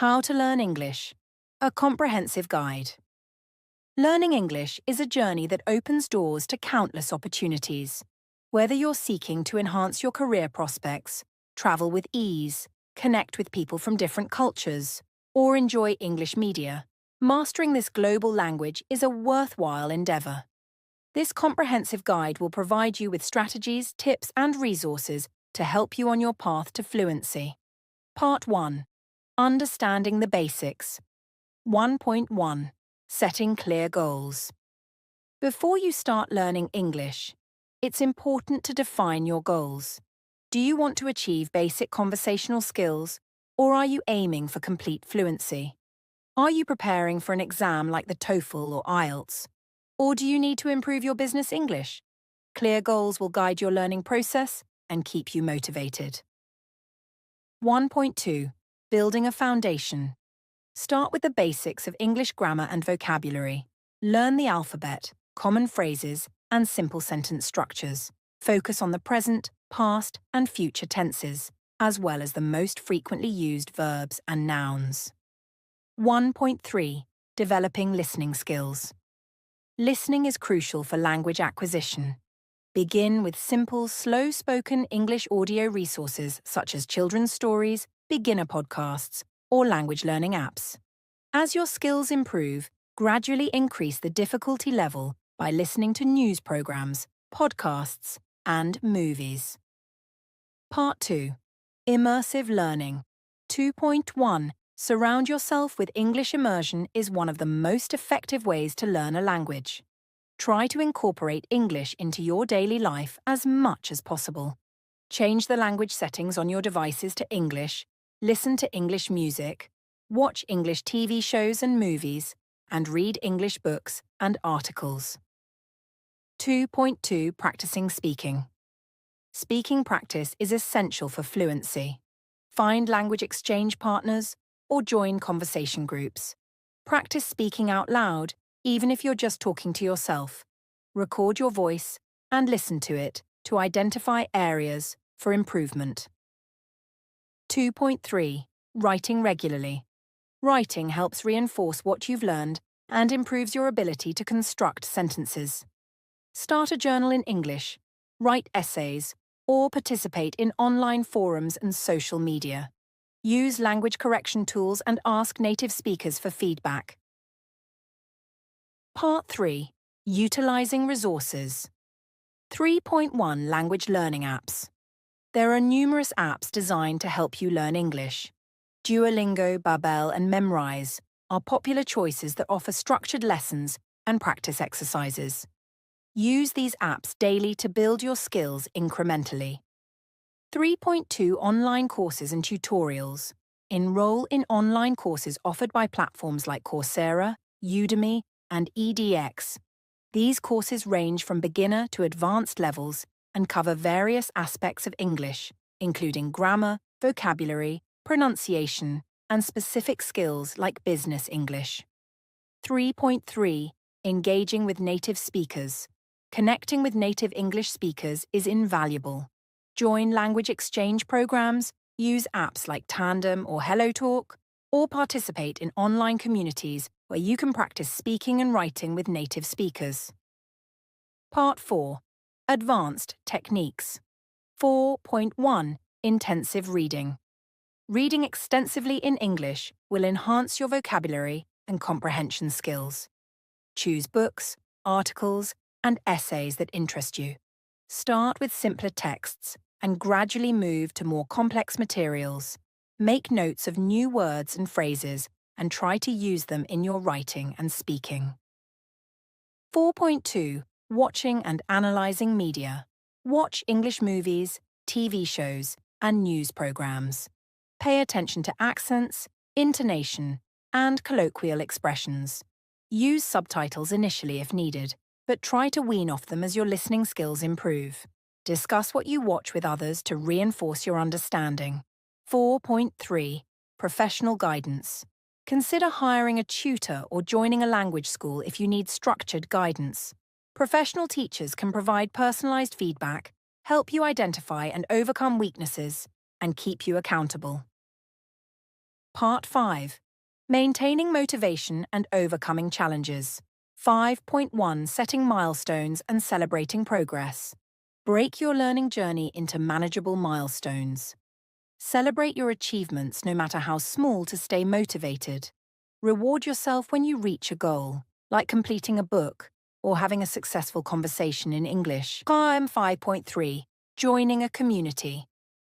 How to Learn English, a comprehensive guide. Learning English is a journey that opens doors to countless opportunities. Whether you're seeking to enhance your career prospects, travel with ease, connect with people from different cultures, or enjoy English media, mastering this global language is a worthwhile endeavor. This comprehensive guide will provide you with strategies, tips, and resources to help you on your path to fluency. Part 1. Understanding the Basics. 1.1. Setting Clear Goals. Before you start learning English, it's important to define your goals. Do you want to achieve basic conversational skills, or are you aiming for complete fluency? Are you preparing for an exam like the TOEFL or ielts? Or do you need to improve your business English? Clear goals will guide your learning process and keep you motivated. 1.2. Building a foundation. Start with the basics of English grammar and vocabulary. Learn the alphabet, common phrases, and simple sentence structures. Focus on the present, past, and future tenses, as well as the most frequently used verbs and nouns. 1.3. Developing listening skills. Listening is crucial for language acquisition. Begin with simple, slow-spoken English audio resources such as children's stories, beginner podcasts, or language learning apps. As your skills improve, gradually increase the difficulty level by listening to news programs, podcasts, and movies. Part 2. Immersive Learning. 2.1. Surround yourself with English immersion is one of the most effective ways to learn a language. Try to incorporate English into your daily life as much as possible. Change the language settings on your devices to English, listen to English music, watch English TV shows and movies, and read English books and articles. 2.2. Practicing speaking. Speaking practice is essential for fluency. Find language exchange partners or join conversation groups. Practice speaking out loud, even if you're just talking to yourself. Record your voice and listen to it to identify areas for improvement. 2.3. Writing regularly. Writing helps reinforce what you've learned and improves your ability to construct sentences. Start a journal in English, write essays, or participate in online forums and social media. Use language correction tools and ask native speakers for feedback. Part 3. Utilizing resources. 3.1. Language learning apps. There are numerous apps designed to help you learn English. Duolingo, Babel, and Memrise are popular choices that offer structured lessons and practice exercises. Use these apps daily to build your skills incrementally. 3.2. Online courses and tutorials. Enroll in online courses offered by platforms like Coursera, Udemy, and edX. These courses range from beginner to advanced levels and cover various aspects of English, including grammar, vocabulary, pronunciation, and specific skills like business English. 3.3. Engaging with native speakers. Connecting with native English speakers is invaluable. Join language exchange programs, use apps like Tandem or HelloTalk, or participate in online communities where you can practice speaking and writing with native speakers. Part 4. Advanced Techniques. 4.1. Intensive Reading. Reading extensively in English will enhance your vocabulary and comprehension skills. Choose books, articles, and essays that interest you. Start with simpler texts and gradually move to more complex materials. Make notes of new words and phrases and try to use them in your writing and speaking. 4.2. Watching and analyzing media. Watch English movies, TV shows, and news programs. Pay attention to accents, intonation, and colloquial expressions. Use subtitles initially if needed, but try to wean off them as your listening skills improve. Discuss what you watch with others to reinforce your understanding. 4.3. Professional guidance. Consider hiring a tutor or joining a language school if you need structured guidance. Professional teachers can provide personalized feedback, help you identify and overcome weaknesses, and keep you accountable. Part 5. Maintaining motivation and overcoming challenges. 5.1 Setting milestones and celebrating progress. Break your learning journey into manageable milestones. Celebrate your achievements, no matter how small, to stay motivated. Reward yourself when you reach a goal, like completing a book or having a successful conversation in English. 5.3. Joining a community.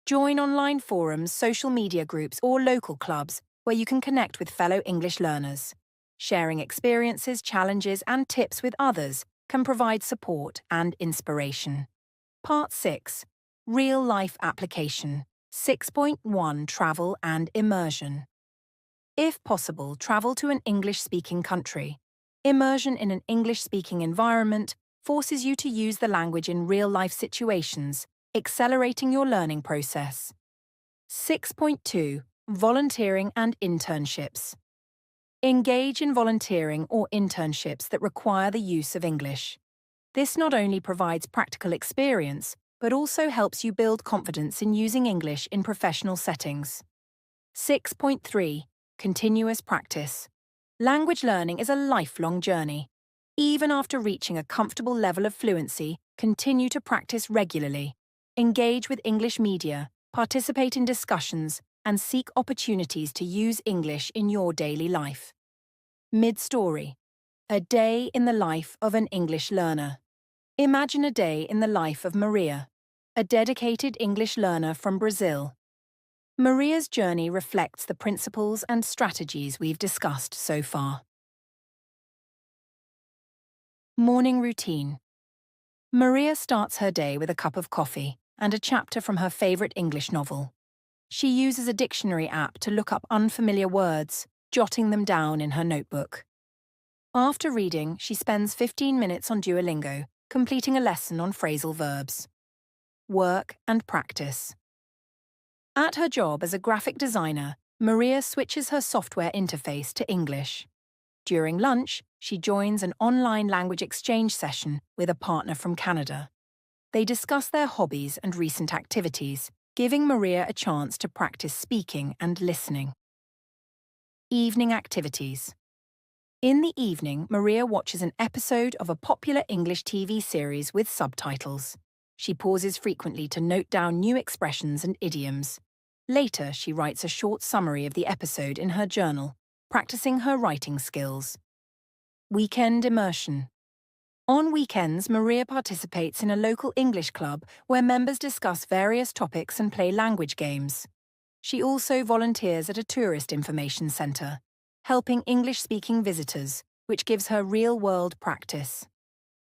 Join online forums, social media groups, or local clubs where you can connect with fellow English learners. Sharing experiences, challenges, and tips with others can provide support and inspiration. Part 6. Real-life application. 6.1 Travel and immersion. If possible, travel to an English-speaking country. Immersion in an English-speaking environment forces you to use the language in real-life situations, accelerating your learning process. 6.2 Volunteering and internships. Engage in volunteering or internships that require the use of English. This not only provides practical experience, but also helps you build confidence in using English in professional settings. 6.3 Continuous practice. Language learning is a lifelong journey. Even after reaching a comfortable level of fluency, continue to practice regularly. Engage with English media, participate in discussions, and seek opportunities to use English in your daily life. Mid-story. A day in the life of an English learner. Imagine a day in the life of Maria, a dedicated English learner from Brazil. Maria's journey reflects the principles and strategies we've discussed so far. Morning routine. Maria starts her day with a cup of coffee and a chapter from her favorite English novel. She uses a dictionary app to look up unfamiliar words, jotting them down in her notebook. After reading, she spends 15 minutes on Duolingo, completing a lesson on phrasal verbs. Work and practice. At her job as a graphic designer, Maria switches her software interface to English. During lunch, she joins an online language exchange session with a partner from Canada. They discuss their hobbies and recent activities, giving Maria a chance to practice speaking and listening. Evening activities. In the evening, Maria watches an episode of a popular English TV series with subtitles. She pauses frequently to note down new expressions and idioms. Later, she writes a short summary of the episode in her journal, practicing her writing skills. Weekend immersion. On weekends, Maria participates in a local English club where members discuss various topics and play language games. She also volunteers at a tourist information centre, helping English-speaking visitors, which gives her real-world practice.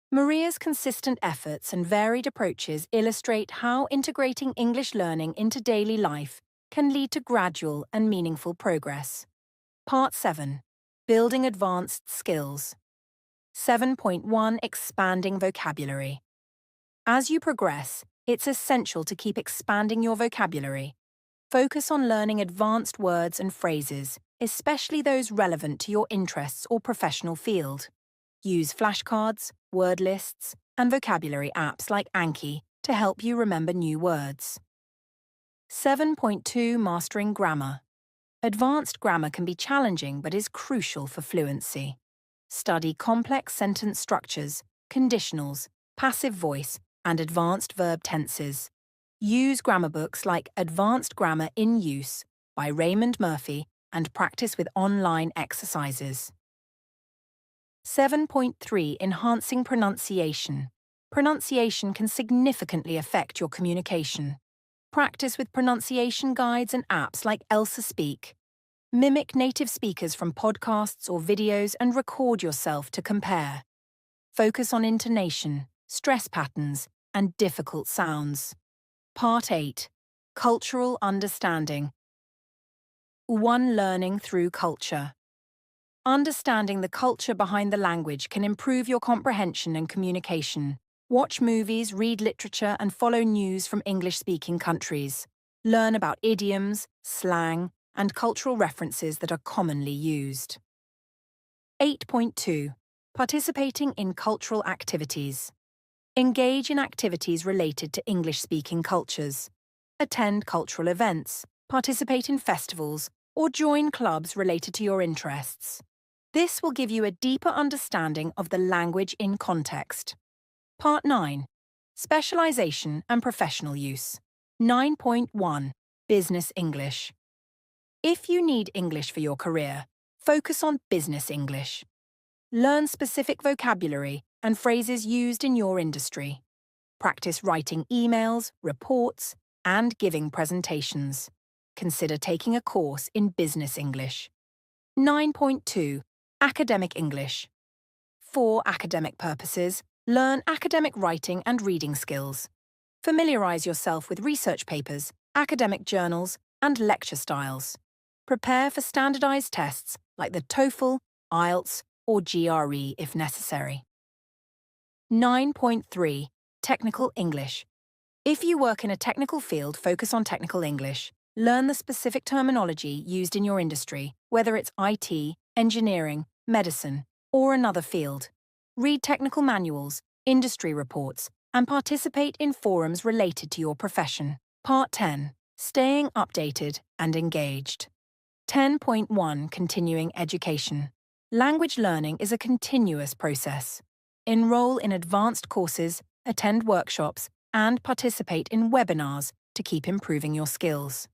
Maria's consistent efforts and varied approaches illustrate how integrating English learning into daily life can lead to gradual and meaningful progress. Part 7. Building advanced skills. 7.1 Expanding vocabulary. As you progress, it's essential to keep expanding your vocabulary. Focus on learning advanced words and phrases, especially those relevant to your interests or professional field. Use flashcards, word lists, and vocabulary apps like Anki to help you remember new words. 7.2 Mastering grammar. Advanced grammar can be challenging but is crucial for fluency. Study complex sentence structures, conditionals, passive voice, and advanced verb tenses. Use grammar books like Advanced Grammar in Use by Raymond Murphy and practice with online exercises. 7.3 Enhancing pronunciation. Pronunciation can significantly affect your communication. Practice with pronunciation guides and apps like Elsa Speak. Mimic native speakers from podcasts or videos and record yourself to compare. Focus on intonation, stress patterns, and difficult sounds. Part 8. Cultural understanding. 1. Learning through culture. Understanding the culture behind the language can improve your comprehension and communication. Watch movies, read literature, and follow news from English-speaking countries. Learn about idioms, slang, and cultural references that are commonly used. 8.2. Participating in cultural activities. Engage in activities related to English-speaking cultures. Attend cultural events, participate in festivals, or join clubs related to your interests. This will give you a deeper understanding of the language in context. Part 9. Specialization and professional use. 9.1. Business English. If you need English for your career, focus on business English. Learn specific vocabulary and phrases used in your industry. Practice writing emails, reports, and giving presentations. Consider taking a course in business English. 9.2. Academic English. For academic purposes, learn academic writing and reading skills. Familiarize yourself with research papers, academic journals, and lecture styles. Prepare for standardized tests like the TOEFL, ielts, or GRE if necessary. 9.3. Technical English. If you work in a technical field, focus on technical English. Learn the specific terminology used in your industry, whether it's IT, engineering, medicine, or another field. Read technical manuals, industry reports, and participate in forums related to your profession. Part 10. Staying updated and engaged. 10.1. Continuing education. Language learning is a continuous process. Enroll in advanced courses, attend workshops, and participate in webinars to keep improving your skills.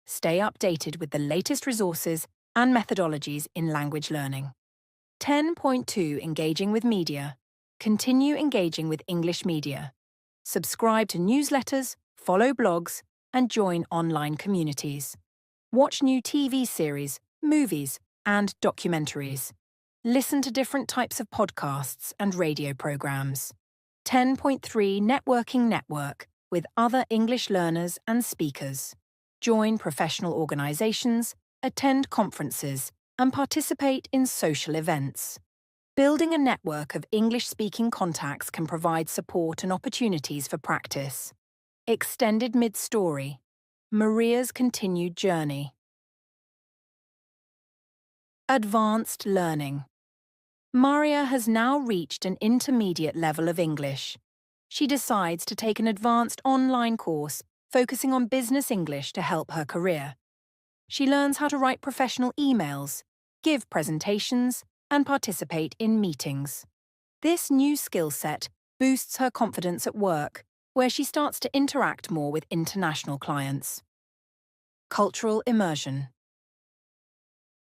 Stay updated with the latest resources and methodologies in language learning. 10.2. Engaging with media. Continue engaging with English media. Subscribe to newsletters, follow blogs, and join online communities. Watch new TV series, movies, and documentaries. Listen to different types of podcasts and radio programs. 10.3. Networking network with other English learners and speakers. Join professional organizations, attend conferences, and participate in social events. Building a network of English-speaking contacts can provide support and opportunities for practice. Extended mid-story. Maria's continued journey. Advanced learning. Maria has now reached an intermediate level of English. She decides to take an advanced online course focusing on business English to help her career. She learns how to write professional emails, give presentations, and participate in meetings. This new skill set boosts her confidence at work, where she starts to interact more with international clients. Cultural immersion.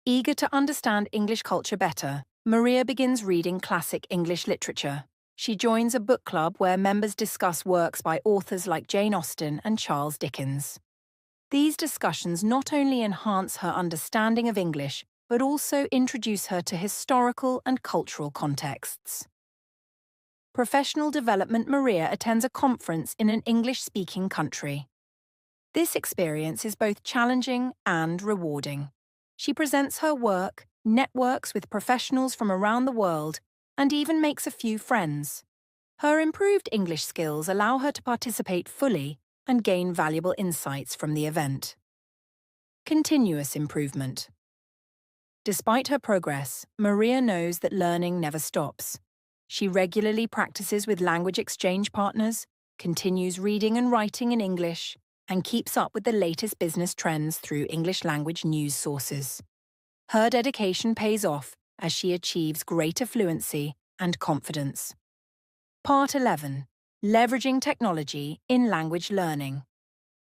Eager to understand English culture better, Maria begins reading classic English literature. She joins a book club where members discuss works by authors like Jane Austen and Charles Dickens. These discussions not only enhance her understanding of English, but also introduce her to historical and cultural contexts. Professional development. Maria attends a conference in an English-speaking country. This experience is both challenging and rewarding. She presents her work, networks with professionals from around the world, and even makes a few friends. Her improved English skills allow her to participate fully and gain valuable insights from the event. Continuous improvement. Despite her progress, Maria knows that learning never stops. She regularly practices with language exchange partners, continues reading and writing in English, and keeps up with the latest business trends through English language news sources. Her dedication pays off as she achieves greater fluency and confidence. Part 11. Leveraging technology in language learning.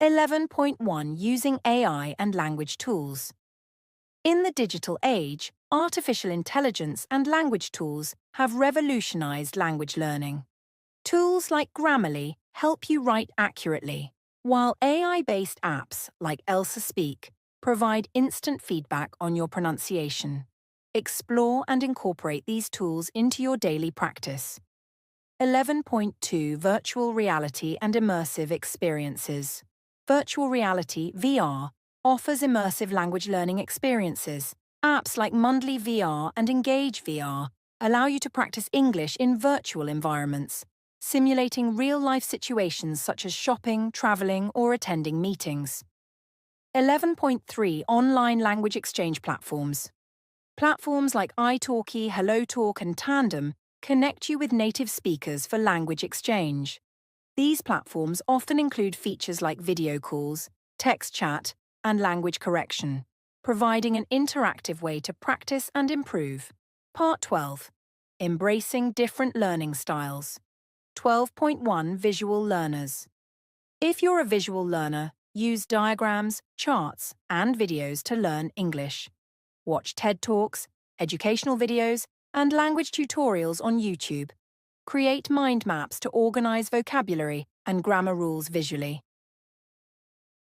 11.1. Using AI and language tools. In the digital age, artificial intelligence and language tools have revolutionized language learning. Tools like Grammarly help you write accurately, while AI-based apps like Elsa Speak provide instant feedback on your pronunciation. Explore and incorporate these tools into your daily practice. 11.2. Virtual reality and immersive experiences. Virtual reality, VR, offers immersive language learning experiences. Apps like Mundly VR and Engage VR allow you to practice English in virtual environments, simulating real-life situations such as shopping, traveling, or attending meetings. 11.3. Online language exchange platforms. Platforms like italki, HelloTalk, and Tandem connect you with native speakers for language exchange. These platforms often include features like video calls, text chat, and language correction. providing an interactive way to practice and improve. Part 12. Embracing different learning styles. 12.1 Visual learners. If you're a visual learner, use diagrams, charts, and videos to learn English. Watch TED Talks, educational videos, and language tutorials on YouTube. Create mind maps to organize vocabulary and grammar rules visually.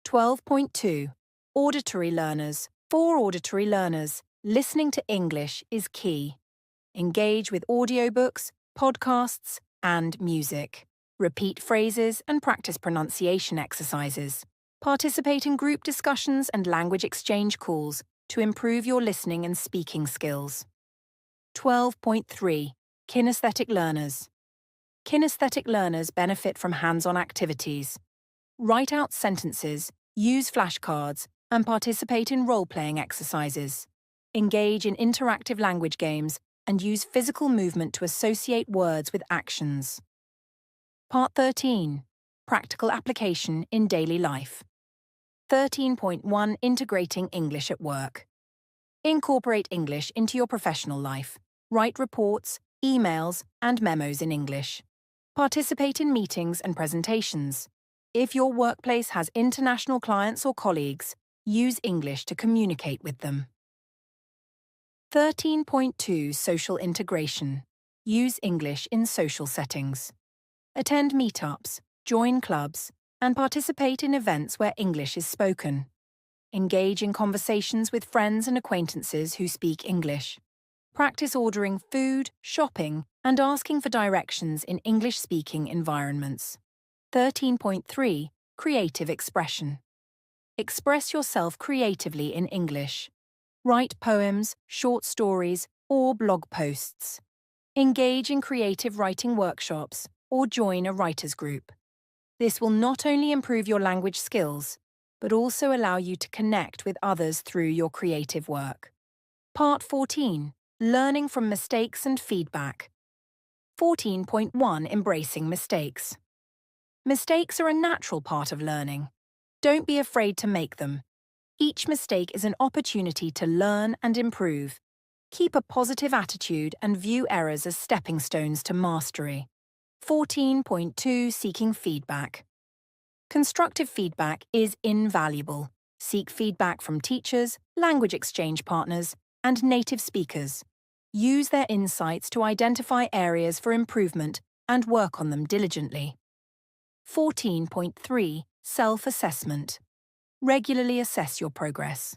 12.2 Auditory learners. For auditory learners, listening to English is key. Engage with audiobooks, podcasts, and music. Repeat phrases and practice pronunciation exercises. Participate in group discussions and language exchange calls to improve your listening and speaking skills. 12.3 Kinesthetic learners. Kinesthetic learners benefit from hands-on activities. Write out sentences, use flashcards, and participate in role-playing exercises. Engage in interactive language games and use physical movement to associate words with actions. Part 13. Practical application in daily life. 13.1 Integrating English at work. Incorporate English into your professional life. Write reports, emails, and memos in English. Participate in meetings and presentations. If your workplace has international clients or colleagues, use English to communicate with them. 13.2 Social integration. Use English in social settings. Attend meetups, join clubs, and participate in events where English is spoken. Engage in conversations with friends and acquaintances who speak English. Practice ordering food, shopping, and asking for directions in English-speaking environments. 13.3 Creative expression. Express yourself creatively in English. Write poems, short stories, or blog posts. Engage in creative writing workshops or join a writers' group. This will not only improve your language skills, but also allow you to connect with others through your creative work. Part 14. Learning from mistakes and feedback. 14.1 Embracing mistakes. Mistakes are a natural part of learning. Don't be afraid to make them. Each mistake is an opportunity to learn and improve. Keep a positive attitude and view errors as stepping stones to mastery. 14.2 Seeking feedback. Constructive feedback is invaluable. Seek feedback from teachers, language exchange partners, and native speakers. Use their insights to identify areas for improvement and work on them diligently. 14.3 Self-assessment. Regularly assess your progress.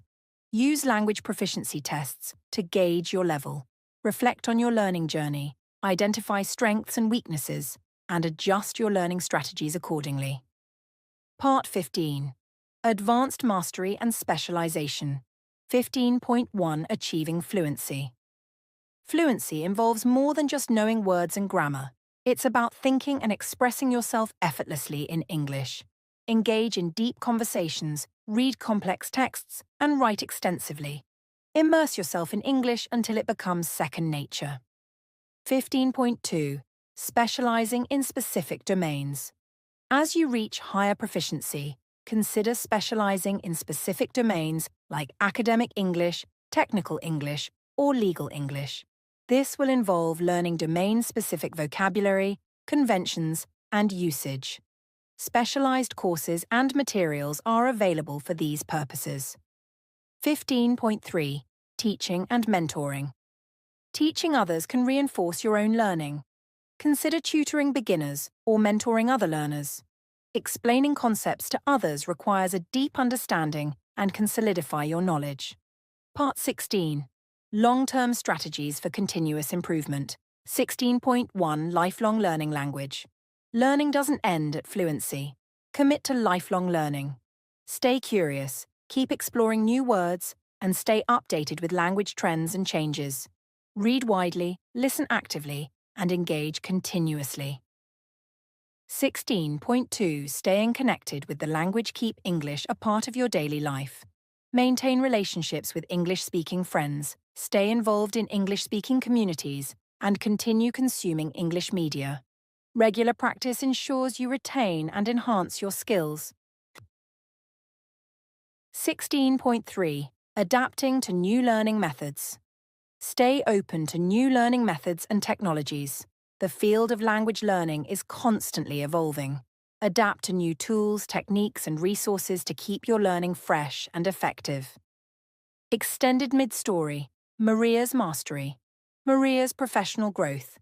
Use language proficiency tests to gauge your level. Reflect on your learning journey, identify strengths and weaknesses, and adjust your learning strategies accordingly. Part 15. Advanced Mastery and Specialization. 15.1 Achieving Fluency. Fluency involves more than just knowing words and grammar. It's about thinking and expressing yourself effortlessly in English. Engage in deep conversations, read complex texts, and write extensively. Immerse yourself in English until it becomes second nature. 15.2 Specializing in specific domains. As you reach higher proficiency, consider specializing in specific domains like academic English, technical English, or legal English. This will involve learning domain-specific vocabulary, conventions, and usage. Specialized courses and materials are available for these purposes. 15.3 Teaching and mentoring. Teaching others can reinforce your own learning. Consider tutoring beginners or mentoring other learners. Explaining concepts to others requires a deep understanding and can solidify your knowledge. Part 16. Long-term strategies for continuous improvement. 16.1 Lifelong learning language. Learning doesn't end at fluency. Commit to lifelong learning. Stay curious, keep exploring new words, and stay updated with language trends and changes. Read widely, listen actively, and engage continuously. 16.2 Staying connected with the language. Keep English a part of your daily life. Maintain relationships with English-speaking friends, stay involved in English-speaking communities, and continue consuming English media. Regular practice ensures you retain and enhance your skills. 16.3 Adapting to new learning methods. Stay open to new learning methods and technologies. The field of language learning is constantly evolving. Adapt to new tools, techniques, and resources to keep your learning fresh and effective. Extended mid-story. Maria's mastery. Maria's professional growth.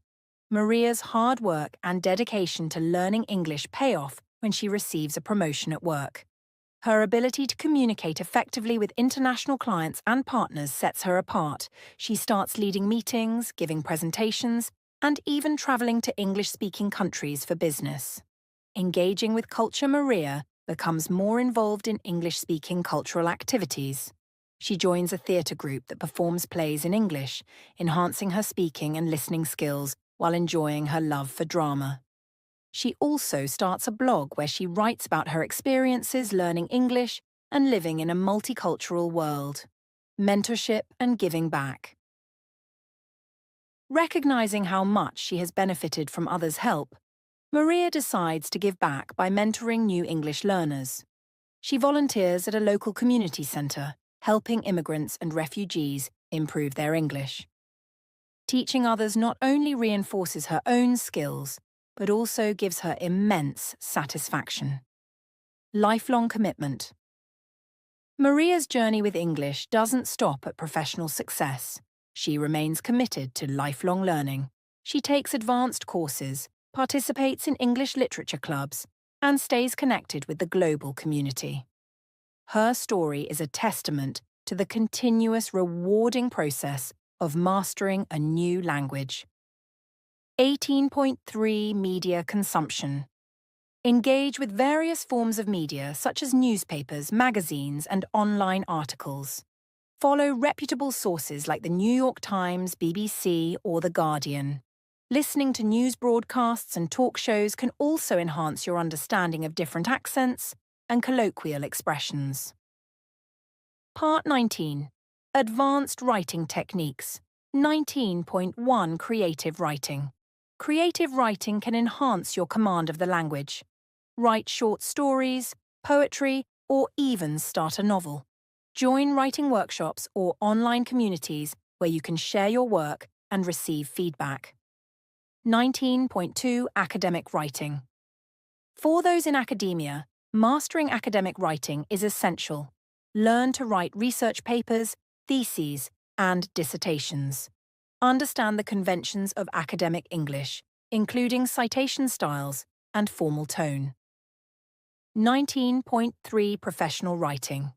Maria's hard work and dedication to learning English pay off when she receives a promotion at work. Her ability to communicate effectively with international clients and partners sets her apart. She starts leading meetings, giving presentations, and even traveling to English-speaking countries for business. Engaging with culture, Maria becomes more involved in English-speaking cultural activities. She joins a theatre group that performs plays in English, enhancing her speaking and listening skills while enjoying her love for drama. She also starts a blog where she writes about her experiences learning English and living in a multicultural world. Mentorship and giving back. Recognizing how much she has benefited from others' help, Maria decides to give back by mentoring new English learners. She volunteers at a local community centre, helping immigrants and refugees improve their English. Teaching others not only reinforces her own skills, but also gives her immense satisfaction. Lifelong commitment. Maria's journey with English doesn't stop at professional success. She remains committed to lifelong learning. She takes advanced courses, participates in English literature clubs, and stays connected with the global community. Her story is a testament to the continuous rewarding process of mastering a new language. 18.3 Media consumption. Engage with various forms of media such as newspapers, magazines, and online articles. Follow reputable sources like the New York Times, BBC, or The Guardian. Listening to news broadcasts and talk shows can also enhance your understanding of different accents and colloquial expressions. Part 19. Advanced Writing Techniques. 19.1 Creative Writing. Creative writing can enhance your command of the language. Write short stories, poetry, or even start a novel. Join writing workshops or online communities where you can share your work and receive feedback. 19.2 Academic Writing. For those in academia, mastering academic writing is essential. Learn to write research papers, theses, and dissertations. Understand the conventions of academic English, including citation styles and formal tone. 19.3 Professional Writing.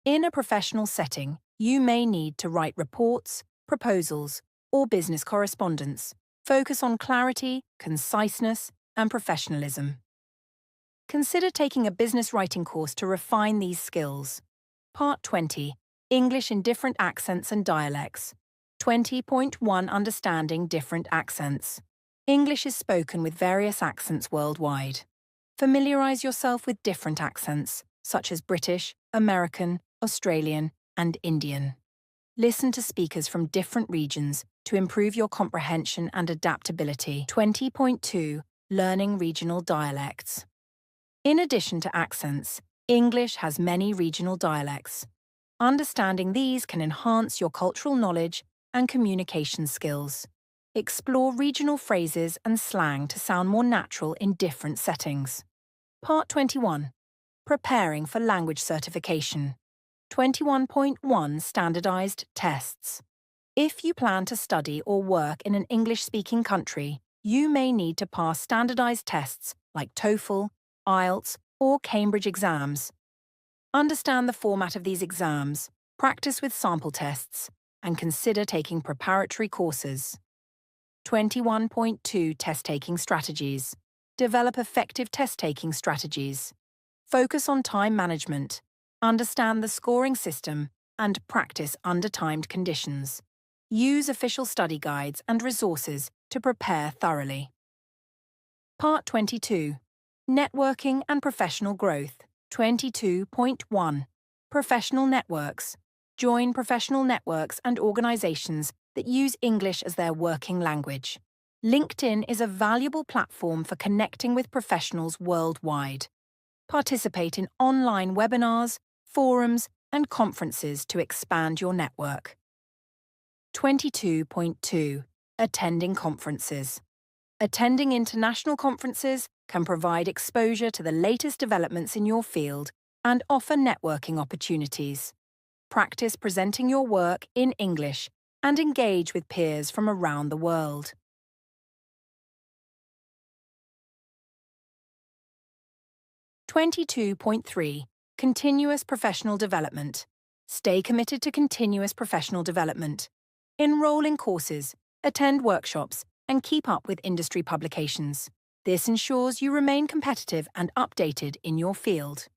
In a professional setting, you may need to write reports, proposals, or business correspondence. Focus on clarity, conciseness, and professionalism. Consider taking a business writing course to refine these skills. Part 20. English in different accents and dialects. 20.1 Understanding different accents. English is spoken with various accents worldwide. Familiarize yourself with different accents, such as British, American, Australian, and Indian. Listen to speakers from different regions to improve your comprehension and adaptability. 20.2 Learning regional dialects. In addition to accents, English has many regional dialects. Understanding these can enhance your cultural knowledge and communication skills. Explore regional phrases and slang to sound more natural in different settings. Part 21. Preparing for language certification. 21.1 Standardized tests. If you plan to study or work in an English-speaking country, you may need to pass standardized tests like TOEFL, ielts, or Cambridge exams. Understand the format of these exams, practice with sample tests, and consider taking preparatory courses. 21.2 Test-taking strategies. Develop effective test-taking strategies. Focus on time management, understand the scoring system, and practice under timed conditions. Use official study guides and resources to prepare thoroughly. Part 22. Networking and Professional Growth. 22.1 Professional Networks. Join professional networks and organizations that use English as their working language. LinkedIn is a valuable platform for connecting with professionals worldwide. Participate in online webinars, forums, and conferences to expand your network. 22.2. Attending conferences. Attending international conferences can provide exposure to the latest developments in your field and offer networking opportunities. Practice presenting your work in English and engage with peers from around the world. 22.3. Continuous professional development. Stay committed to continuous professional development. Enroll in courses, attend workshops, and keep up with industry publications. This ensures you remain competitive and updated in your field.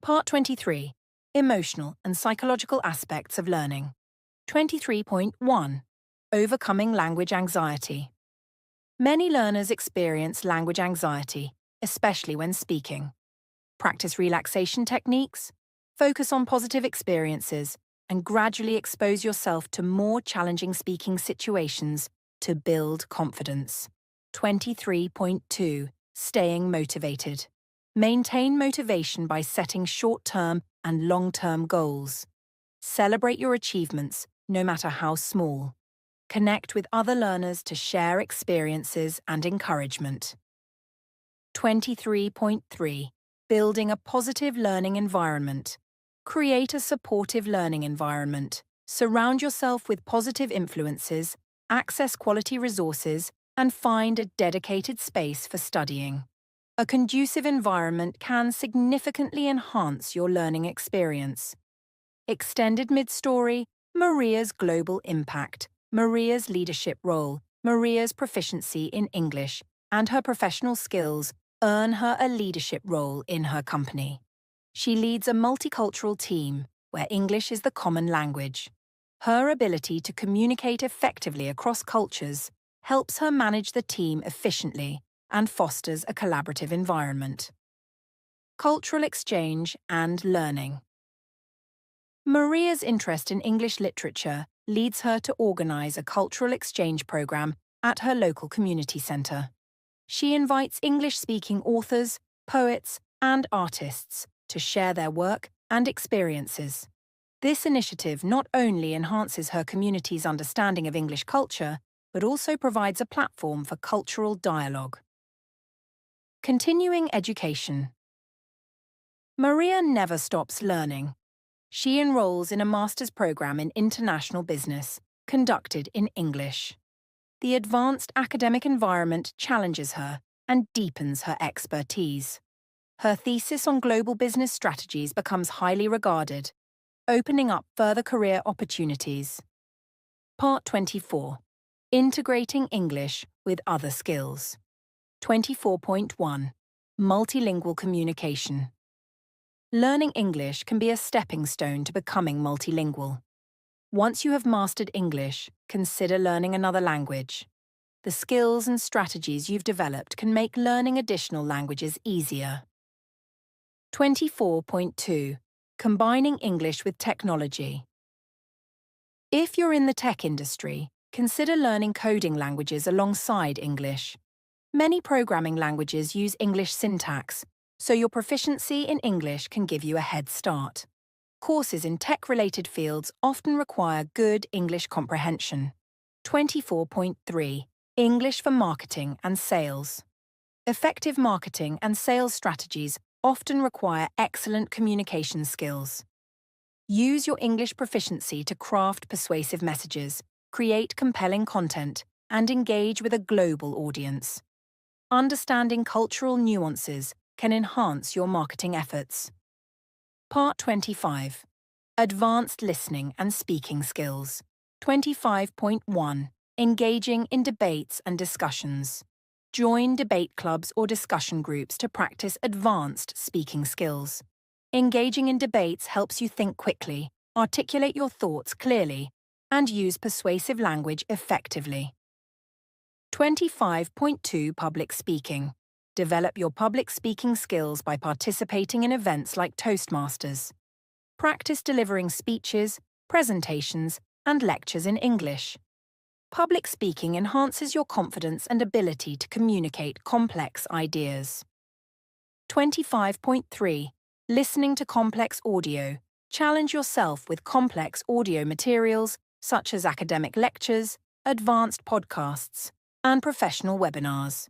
Part 23. Emotional and psychological aspects of learning. 23.1. Overcoming language anxiety. Many learners experience language anxiety, especially when speaking. Practice relaxation techniques, focus on positive experiences, and gradually expose yourself to more challenging speaking situations to build confidence. 23.2. Staying motivated. Maintain motivation by setting short-term and long-term goals. Celebrate your achievements, no matter how small. Connect with other learners to share experiences and encouragement. 23.3. Building a positive learning environment. Create a supportive learning environment. Surround yourself with positive influences, access quality resources, and find a dedicated space for studying. A conducive environment can significantly enhance your learning experience. Extended mid-story, Maria's global impact, Maria's leadership role, Maria's proficiency in English, and her professional skills earn her a leadership role in her company. She leads a multicultural team where English is the common language. Her ability to communicate effectively across cultures helps her manage the team efficiently and fosters a collaborative environment. Cultural exchange and learning. Maria's interest in English literature leads her to organize a cultural exchange program at her local community centre. She invites English-speaking authors, poets, and artists to share their work and experiences. This initiative not only enhances her community's understanding of English culture, but also provides a platform for cultural dialogue. Continuing education. Maria never stops learning. She enrolls in a master's program in international business, conducted in English. The advanced academic environment challenges her and deepens her expertise. Her thesis on global business strategies becomes highly regarded, opening up further career opportunities. Part 24. Integrating English with other skills. 24.1. Multilingual communication. Learning English can be a stepping stone to becoming multilingual. Once you have mastered English, consider learning another language. The skills and strategies you've developed can make learning additional languages easier. 24.2. Combining English with technology. If you're in the tech industry, consider learning coding languages alongside English. Many programming languages use English syntax, so your proficiency in English can give you a head start. Courses in tech-related fields often require good English comprehension. 24.3. English for marketing and sales. Effective marketing and sales strategies often require excellent communication skills. Use your English proficiency to craft persuasive messages, create compelling content, and engage with a global audience. Understanding cultural nuances can enhance your marketing efforts. Part 25. Advanced listening and speaking skills. 25.1. Engaging in debates and discussions. Join debate clubs or discussion groups to practice advanced speaking skills. Engaging in debates helps you think quickly, articulate your thoughts clearly, and use persuasive language effectively. 25.2. Public speaking. Develop your public speaking skills by participating in events like Toastmasters. Practice delivering speeches, presentations, and lectures in English. Public speaking enhances your confidence and ability to communicate complex ideas. 25.3. Listening to complex audio, Challenge yourself with complex audio materials such as academic lectures, advanced podcasts, and professional webinars.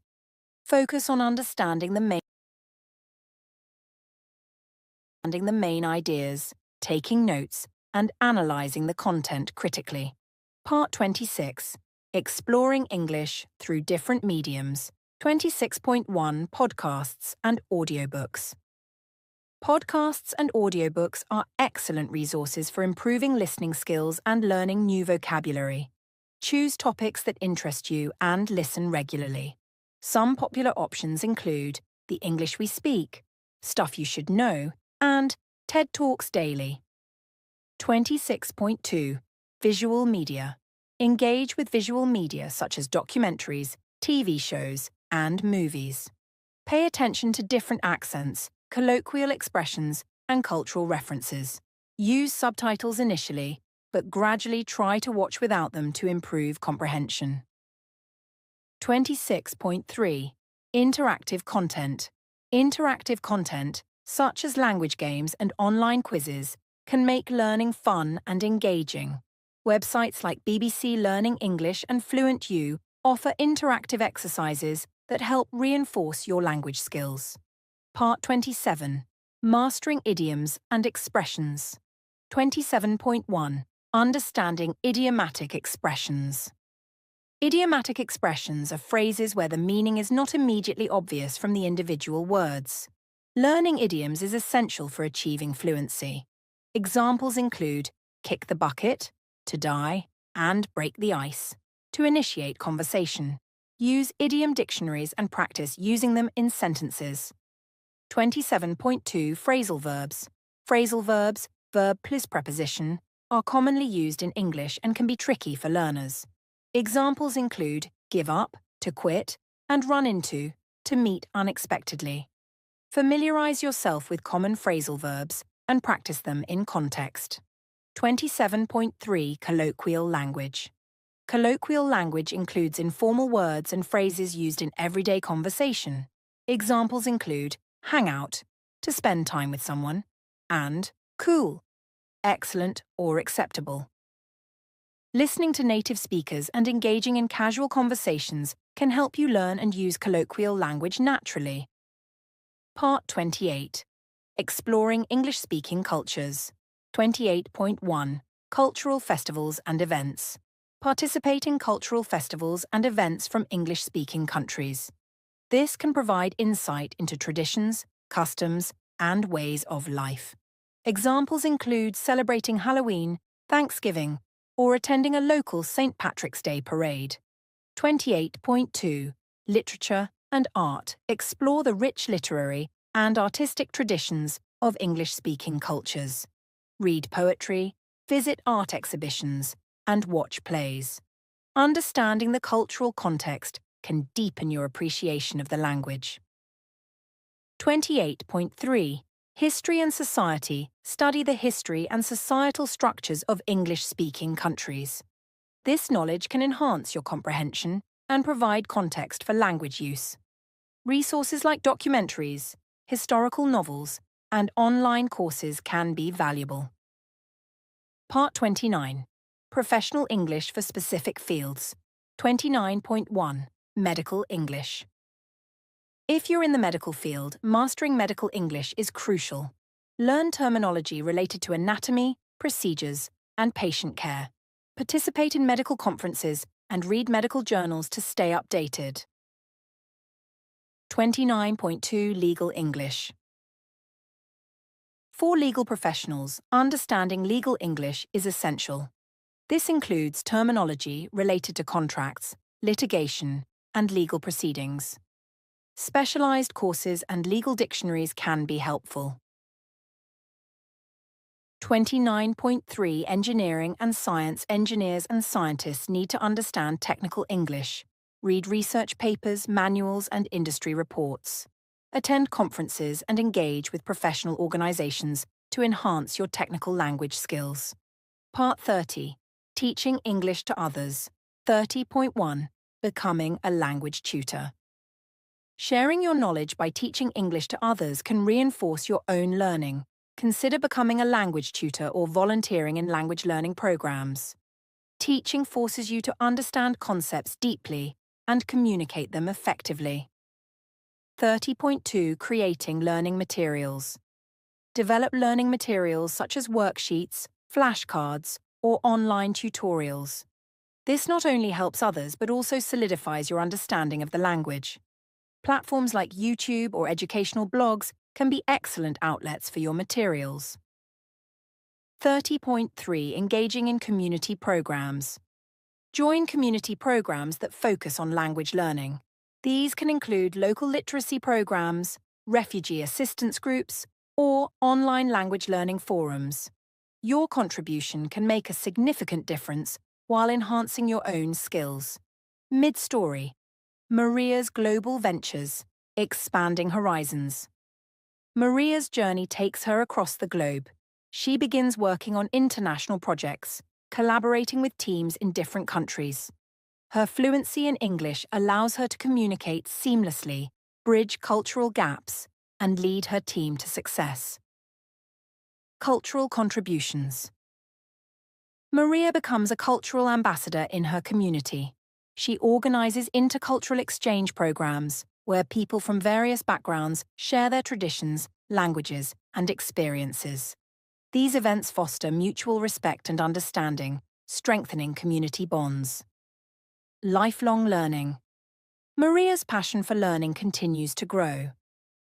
Focus on understanding the main ideas, taking notes, and analysing the content critically. Part 26. Exploring English through different mediums. 26.1 Podcasts and audiobooks. Podcasts and audiobooks are excellent resources for improving listening skills and learning new vocabulary. Choose topics that interest you and listen regularly. Some popular options include The English We Speak, Stuff You Should Know, and TED Talks Daily. 26.2 Visual Media. Engage with visual media such as documentaries, TV shows, and movies. Pay attention to different accents, colloquial expressions, and cultural references. Use subtitles initially, but gradually try to watch without them to improve comprehension. 26.3 Interactive content. Interactive content, such as language games and online quizzes, can make learning fun and engaging. Websites like BBC Learning English and Fluent U offer interactive exercises that help reinforce your language skills. Part 27. Mastering idioms and expressions. 27.1. Understanding idiomatic expressions. Idiomatic expressions are phrases where the meaning is not immediately obvious from the individual words. Learning idioms is essential for achieving fluency. Examples include kick the bucket, to die, and break the ice. To initiate conversation, use idiom dictionaries and practice using them in sentences. 27.2 Phrasal verbs. Phrasal verbs, verb plus preposition, are commonly used in English and can be tricky for learners. Examples include give up, to quit, and run into, to meet unexpectedly. Familiarize yourself with common phrasal verbs and practice them in context. 27.3 Colloquial language. Colloquial language includes informal words and phrases used in everyday conversation. Examples include hang out, to spend time with someone, and cool, excellent or acceptable. Listening to native speakers and engaging in casual conversations can help you learn and use colloquial language naturally. Part 28. Exploring English-speaking cultures. 28.1 Cultural festivals and events. Participate in cultural festivals and events from English-speaking countries. This can provide insight into traditions, customs, and ways of life. Examples include celebrating Halloween, Thanksgiving, or attending a local St. Patrick's Day parade. 28.2 Literature and art. Explore the rich literary and artistic traditions of English-speaking cultures. Read poetry, visit art exhibitions, and watch plays. Understanding the cultural context can deepen your appreciation of the language. 28.3 History and society. Study the history and societal structures of English-speaking countries. This knowledge can enhance your comprehension and provide context for language use. Resources like documentaries, historical novels, and online courses can be valuable. Part 29. Professional English for specific fields. 29.1 Medical English. If you're in the medical field, mastering medical English is crucial. Learn terminology related to anatomy, procedures, and patient care. Participate in medical conferences and read medical journals to stay updated. 29.2 Legal English. For legal professionals, understanding legal English is essential. This includes terminology related to contracts, litigation, and legal proceedings. Specialized courses and legal dictionaries can be helpful. 29.3 Engineering and science. Engineers and scientists need to understand technical English. Read research papers, manuals, and industry reports. Attend conferences and engage with professional organizations to enhance your technical language skills. Part 30. Teaching English to others. 30.1 Becoming a language tutor. Sharing your knowledge by teaching English to others can reinforce your own learning. Consider becoming a language tutor or volunteering in language learning programs. Teaching forces you to understand concepts deeply and communicate them effectively. 30.2 Creating learning materials. Develop learning materials such as worksheets, flashcards, or online tutorials. This not only helps others but also solidifies your understanding of the language. Platforms like YouTube or educational blogs can be excellent outlets for your materials. 30.3 Engaging in community programs. Join community programs that focus on language learning. These can include local literacy programs, refugee assistance groups, or online language learning forums. Your contribution can make a significant difference while enhancing your own skills. Mid-story. Maria's Global Ventures, Expanding Horizons. Maria's journey takes her across the globe. She begins working on international projects, collaborating with teams in different countries. Her fluency in English allows her to communicate seamlessly, bridge cultural gaps, and lead her team to success. Cultural contributions. Maria becomes a cultural ambassador in her community. She organizes intercultural exchange programs where people from various backgrounds share their traditions, languages, and experiences. These events foster mutual respect and understanding, strengthening community bonds. Lifelong learning. Maria's passion for learning continues to grow.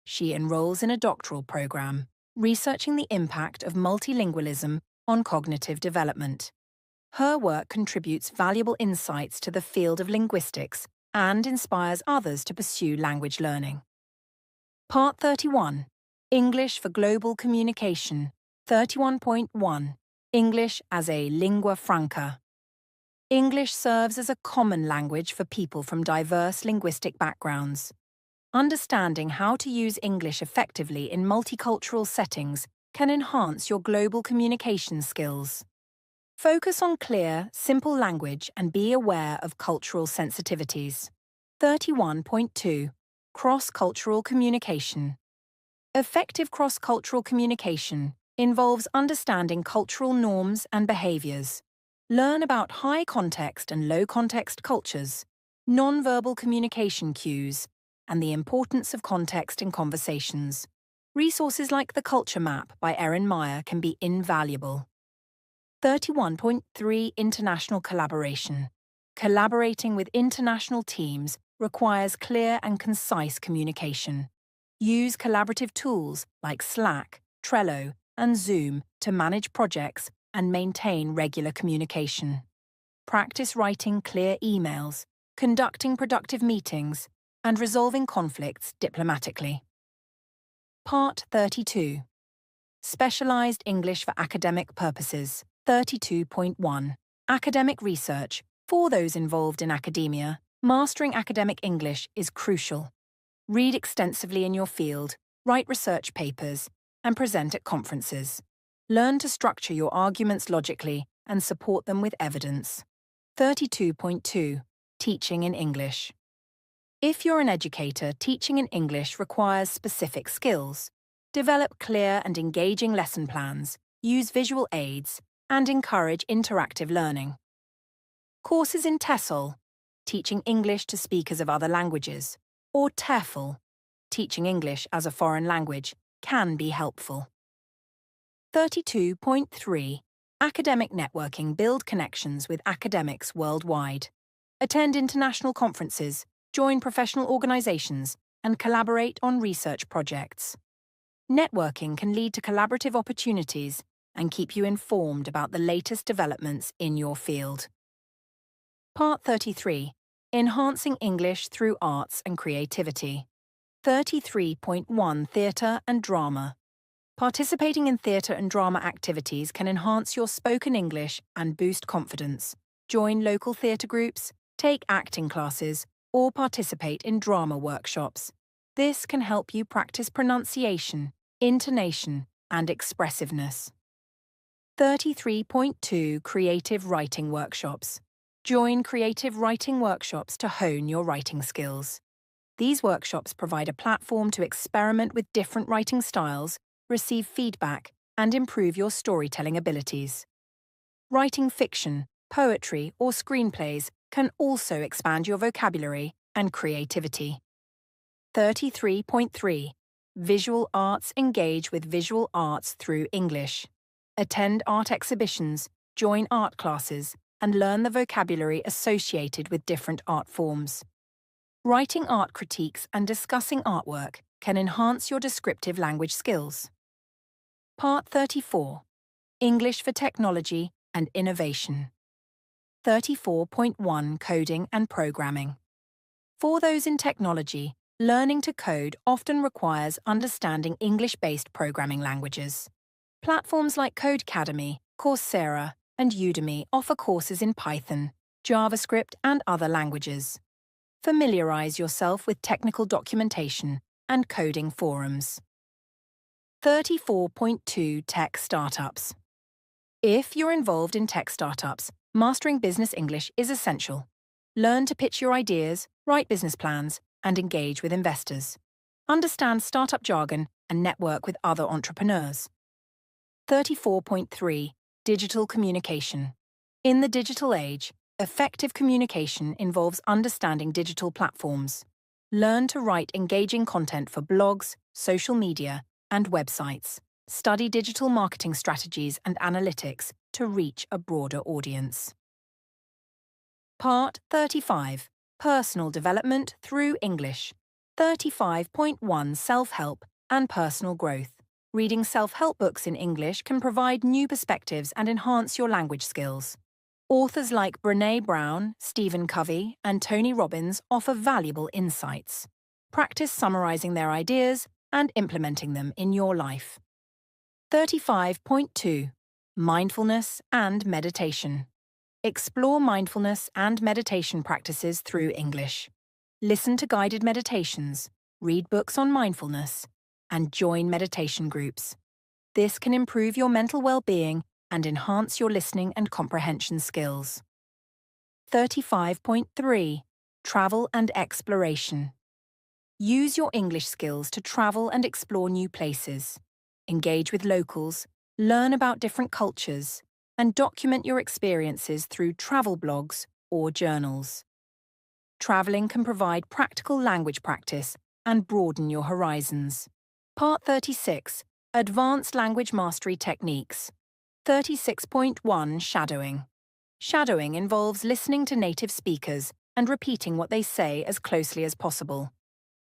She enrolls in a doctoral program, researching the impact of multilingualism on cognitive development. Her work contributes valuable insights to the field of linguistics and inspires others to pursue language learning. Part 31. English for Global Communication. 31.1. English as a lingua franca. English serves as a common language for people from diverse linguistic backgrounds. Understanding how to use English effectively in multicultural settings can enhance your global communication skills. Focus on clear, simple language and be aware of cultural sensitivities. 31.2. Cross-cultural communication. Effective cross-cultural communication involves understanding cultural norms and behaviors. Learn about high-context and low-context cultures, non-verbal communication cues, and the importance of context in conversations. Resources like the Culture Map by Erin Meyer can be invaluable. 31.3 International collaboration. Collaborating with international teams requires clear and concise communication. Use collaborative tools like Slack, Trello, and Zoom to manage projects and maintain regular communication. Practice writing clear emails, conducting productive meetings, and resolving conflicts diplomatically. Part 32. Specialized English for academic purposes. 32.1. Academic research. For those involved in academia, mastering academic English is crucial. Read extensively in your field, write research papers, and present at conferences. Learn to structure your arguments logically and support them with evidence. 32.2. Teaching in English. If you're an educator, teaching in English requires specific skills. Develop clear and engaging lesson plans, use visual aids, and encourage interactive learning. Courses in TESOL, teaching English to speakers of other languages, or TEFL, teaching English as a foreign language, can be helpful. 32.3. Academic networking. Build connections with academics worldwide. Attend international conferences, join professional organizations, and collaborate on research projects. Networking can lead to collaborative opportunities and keep you informed about the latest developments in your field. Part 33. Enhancing English through arts and creativity. 33.1 Theatre and Drama. Participating in theatre and drama activities can enhance your spoken English and boost confidence. Join local theatre groups, take acting classes, or participate in drama workshops. This can help you practice pronunciation, intonation, and expressiveness. 33.2 Creative Writing Workshops. Join creative writing workshops to hone your writing skills. These workshops provide a platform to experiment with different writing styles, receive feedback, and improve your storytelling abilities. Writing fiction, poetry, or screenplays can also expand your vocabulary and creativity. 33.3. Visual arts engage with visual arts through English. Attend art exhibitions, join art classes, and learn the vocabulary associated with different art forms. Writing art critiques and discussing artwork can enhance your descriptive language skills. Part 34. English for Technology and Innovation. 34.1 Coding and Programming. For those in technology, learning to code often requires understanding English-based programming languages. Platforms like Codecademy, Coursera, and Udemy offer courses in Python, JavaScript, and other languages. Familiarize yourself with technical documentation and coding forums. 34.2 Tech Startups. If you're involved in tech startups, mastering business English is essential. Learn to pitch your ideas, write business plans, and engage with investors. Understand startup jargon and network with other entrepreneurs. 34.3 Digital Communication. In the digital age, effective communication involves understanding digital platforms. Learn to write engaging content for blogs, social media, and websites. Study digital marketing strategies and analytics to reach a broader audience. Part 35. Personal Development Through English. 35.1 Self-Help and Personal Growth. Reading self-help books in English can provide new perspectives and enhance your language skills. Authors like Brené Brown, Stephen Covey, and Tony Robbins offer valuable insights. Practice summarizing their ideas and implementing them in your life. 35.2 Mindfulness and Meditation. Explore mindfulness and meditation practices through English. Listen to guided meditations, read books on mindfulness, and join meditation groups. This can improve your mental well-being and enhance your listening and comprehension skills. 35.3 Travel and Exploration. Use your English skills to travel and explore new places. Engage with locals, learn about different cultures, and document your experiences through travel blogs or journals. Traveling can provide practical language practice and broaden your horizons. Part 36. Advanced Language Mastery Techniques. 36.1 Shadowing. Shadowing involves listening to native speakers and repeating what they say as closely as possible.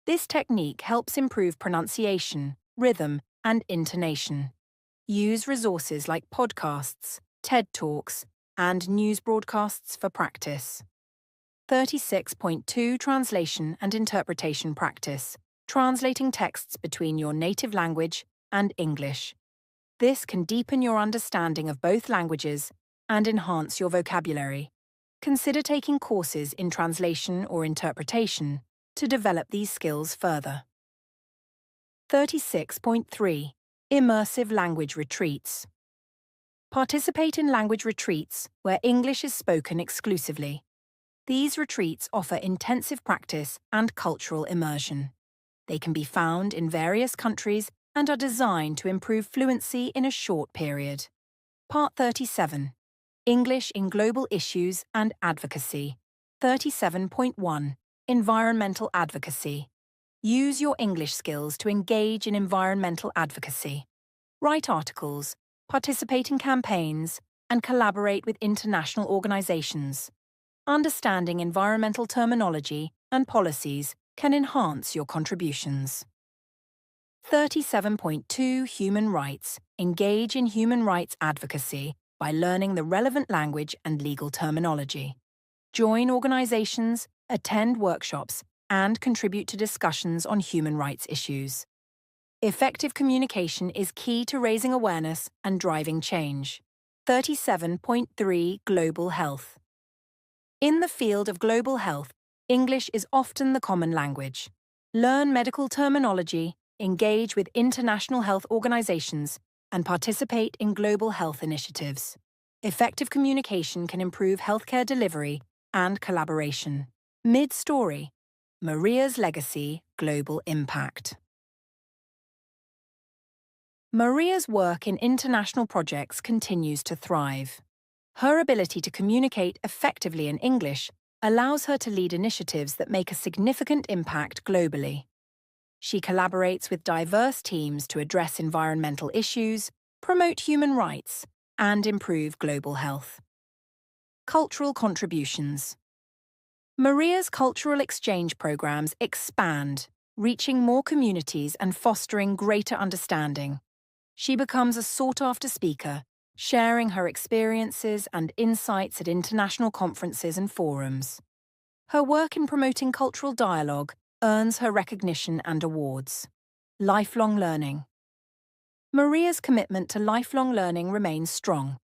This technique helps improve pronunciation, rhythm, and intonation. Use resources like podcasts, TED Talks, and news broadcasts for practice. 36.2 Translation and Interpretation Practice. Translating texts between your native language and English. This can deepen your understanding of both languages and enhance your vocabulary. Consider taking courses in translation or interpretation to develop these skills further. 36.3 Immersive Language Retreats. Participate in language retreats where English is spoken exclusively. These retreats offer intensive practice and cultural immersion. They can be found in various countries and are designed to improve fluency in a short period. Part 37. English in Global Issues and Advocacy. 37.1 Environmental Advocacy. Use your English skills to engage in environmental advocacy. Write articles, participate in campaigns, and collaborate with international organizations. Understanding environmental terminology and policies can enhance your contributions. 37.2 Human Rights. Engage in human rights advocacy by learning the relevant language and legal terminology. Join organizations, attend workshops, and contribute to discussions on human rights issues. Effective communication is key to raising awareness and driving change. 37.3 Global Health. In the field of global health, English is often the common language. Learn medical terminology, engage with international health organizations, and participate in global health initiatives. Effective communication can improve healthcare delivery and collaboration. Mid-story. Maria's Legacy, Global Impact. Maria's work in international projects continues to thrive. Her ability to communicate effectively in English allows her to lead initiatives that make a significant impact globally. She collaborates with diverse teams to address environmental issues, promote human rights, and improve global health. Cultural contributions. Maria's cultural exchange programs expand, reaching more communities and fostering greater understanding. She becomes a sought-after speaker, sharing her experiences and insights at international conferences and forums. Her work in promoting cultural dialogue earns her recognition and awards. Lifelong learning. Maria's commitment to lifelong learning remains strong.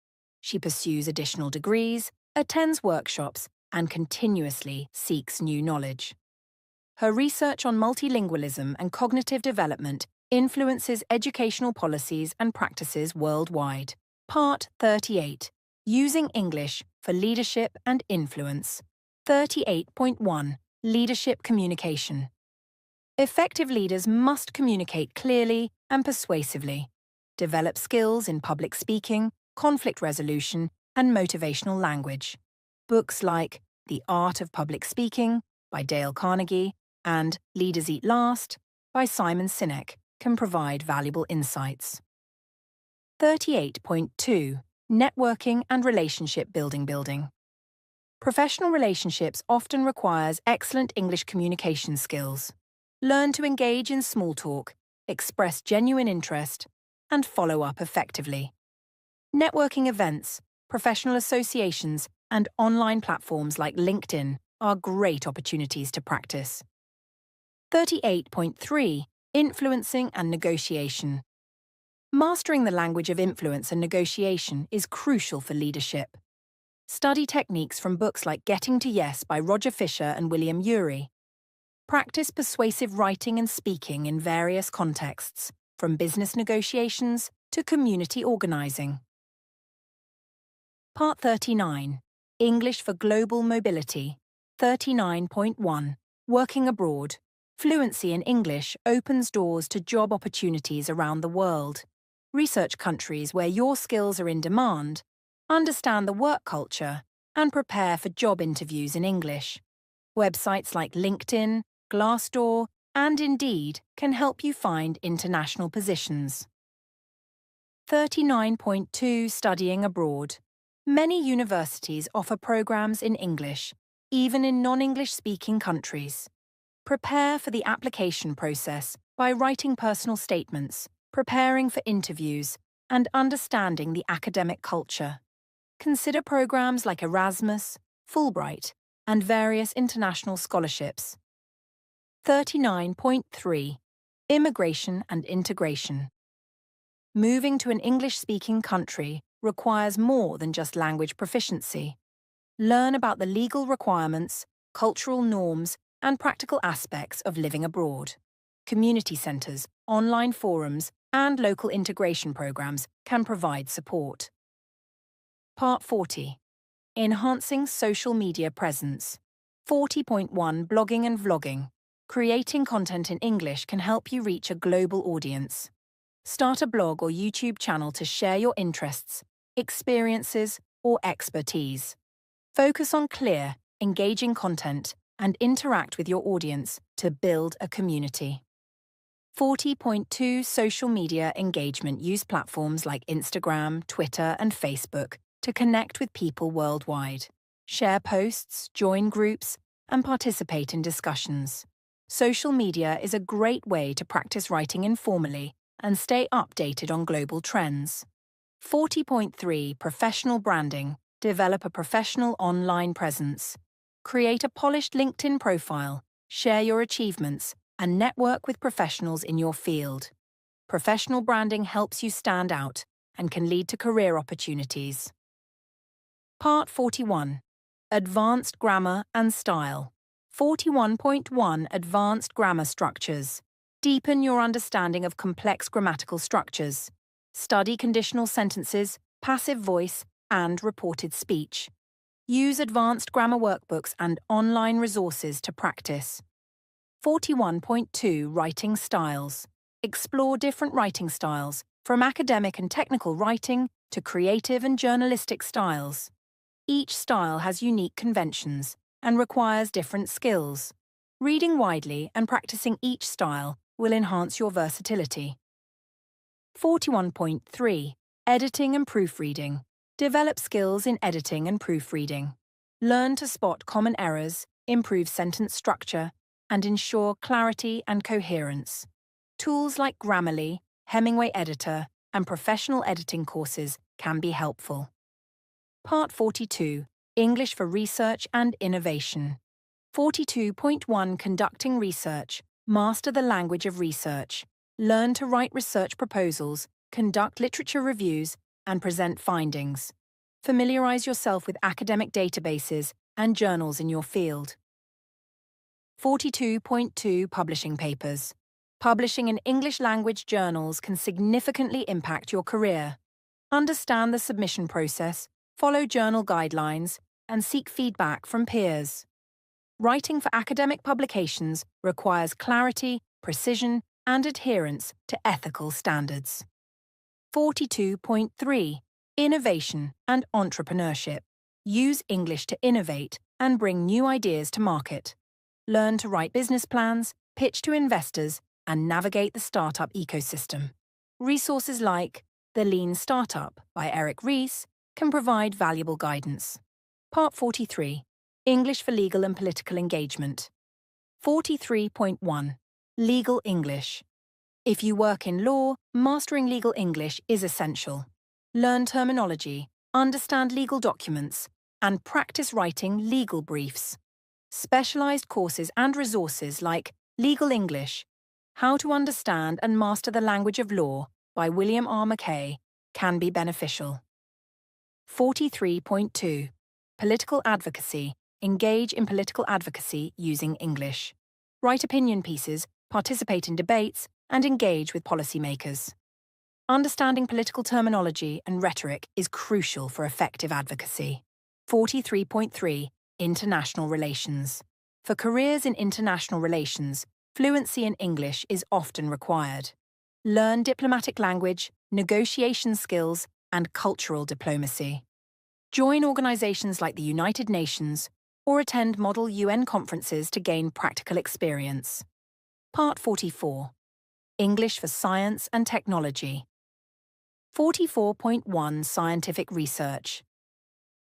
She pursues additional degrees, attends workshops, and continuously seeks new knowledge. Her research on multilingualism and cognitive development influences educational policies and practices worldwide. Part 38. Using English for Leadership and Influence. 38.1. Leadership Communication. Effective leaders must communicate clearly and persuasively, develop skills in public speaking, conflict resolution, and motivational language. Books like The Art of Public Speaking by Dale Carnegie and Leaders Eat Last by Simon Sinek can provide valuable insights. 38.2. Networking and relationship building. Professional relationships often requires excellent English communication skills. Learn to engage in small talk, express genuine interest, and follow up effectively. Networking events, professional associations, and online platforms like LinkedIn are great opportunities to practice. 38.3. Influencing and negotiation. Mastering the language of influence and negotiation is crucial for leadership. Study techniques from books like Getting to Yes by Roger Fisher and William Ury. Practice persuasive writing and speaking in various contexts, from business negotiations to community organizing. Part 39. English for Global Mobility. 39.1. Working abroad. Fluency in English opens doors to job opportunities around the world. Research countries where your skills are in demand, understand the work culture, and prepare for job interviews in English. Websites like LinkedIn, Glassdoor, and Indeed can help you find international positions. 39.2. Studying abroad. Many universities offer programs in English, even in non-English speaking countries. Prepare for the application process by writing personal statements, preparing for interviews, and understanding the academic culture. Consider programs like Erasmus, Fulbright, and various international scholarships. 39.3. Immigration and integration. Moving to an English-speaking country requires more than just language proficiency. Learn about the legal requirements, cultural norms, and practical aspects of living abroad. Community centres, online forums, and local integration programs can provide support. Part 40. Enhancing social media presence. 40.1. Blogging and vlogging. Creating content in English can help you reach a global audience. Start a blog or YouTube channel to share your interests, experiences, or expertise. Focus on clear, engaging content and interact with your audience to build a community. 40.2. Social media engagement. Use platforms like Instagram, Twitter, and Facebook to connect with people worldwide. Share posts, join groups, and participate in discussions. Social media is a great way to practice writing informally and stay updated on global trends. 40.3. Professional branding. Develop a professional online presence. Create a polished LinkedIn profile, share your achievements, and network with professionals in your field. Professional branding helps you stand out and can lead to career opportunities. Part 41. Advanced Grammar and Style. 41.1. Advanced Grammar Structures. Deepen your understanding of complex grammatical structures. Study conditional sentences, passive voice, and reported speech. Use advanced grammar workbooks and online resources to practice. 41.2. Writing styles. Explore different writing styles, from academic and technical writing to creative and journalistic styles. Each style has unique conventions and requires different skills. Reading widely and practicing each style will enhance your versatility. 41.3. Editing and proofreading. Develop skills in editing and proofreading. Learn to spot common errors, improve sentence structure, and ensure clarity and coherence. Tools like Grammarly, Hemingway Editor, and professional editing courses can be helpful. Part 42. English for Research and Innovation. 42.1. Conducting research. Master the language of research. Learn to write research proposals, conduct literature reviews, and present findings. Familiarize yourself with academic databases and journals in your field. 42.2. Publishing papers. Publishing in English language journals can significantly impact your career. Understand the submission process, follow journal guidelines, and seek feedback from peers. Writing for academic publications requires clarity, precision, and adherence to ethical standards. 42.3. Innovation and entrepreneurship. Use English to innovate and bring new ideas to market. Learn to write business plans, pitch to investors, and navigate the startup ecosystem. Resources like The Lean Startup by Eric Ries can provide valuable guidance. Part 43. English for Legal and Political Engagement. 43.1. Legal English. If you work in law, mastering legal English is essential. Learn terminology, understand legal documents, and practice writing legal briefs. Specialized courses and resources like Legal English, How to Understand and Master the Language of Law by William R. McKay can be beneficial. 43.2. Political advocacy. Engage in political advocacy using English. Write opinion pieces, participate in debates, and engage with policymakers. Understanding political terminology and rhetoric is crucial for effective advocacy. 43.3. International relations. For careers in international relations, fluency in English is often required. Learn diplomatic language, negotiation skills, and cultural diplomacy. Join organizations like the United Nations or attend model UN conferences to gain practical experience. Part 44. English for Science and Technology. 44.1. Scientific research.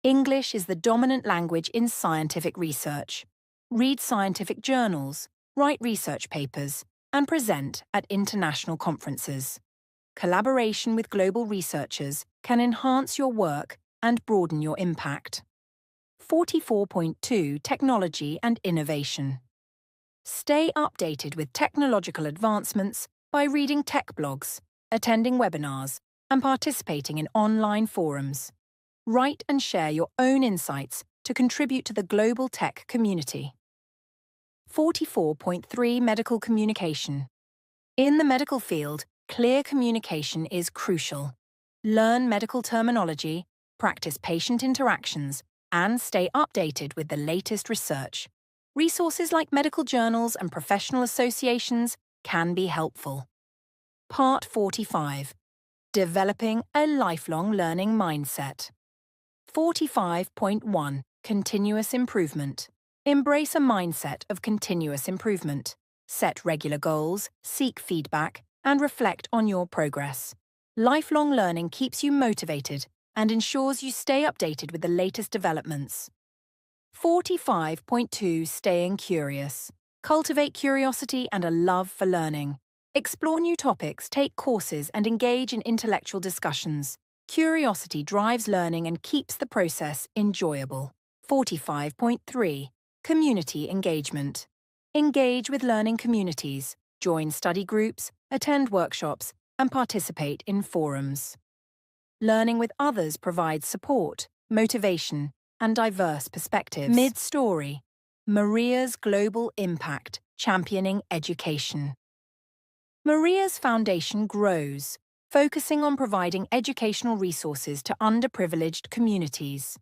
English is the dominant language in scientific research. Read scientific journals, write research papers, and present at international conferences. Collaboration with global researchers can enhance your work and broaden your impact. 44.2. Technology and innovation. Stay updated with technological advancements by reading tech blogs, attending webinars, and participating in online forums. Write and share your own insights to contribute to the global tech community. 44.3. Medical communication. In the medical field, clear communication is crucial. Learn medical terminology, practice patient interactions, and stay updated with the latest research. Resources like medical journals and professional associations can be helpful. Part 45. Developing a lifelong learning mindset. 45.1. Continuous improvement. Embrace a mindset of continuous improvement. Set regular goals, seek feedback, and reflect on your progress. Lifelong learning keeps you motivated and ensures you stay updated with the latest developments. 45.2. Staying curious. Cultivate curiosity and a love for learning. Explore new topics, take courses, and engage in intellectual discussions. Curiosity drives learning and keeps the process enjoyable. 45.3. Community engagement. Engage with learning communities, join study groups, attend workshops, and participate in forums. Learning with others provides support, motivation, and diverse perspectives. Mid-story. Maria's global impact, championing education. Maria's foundation grows, focusing on providing educational resources to underprivileged communities.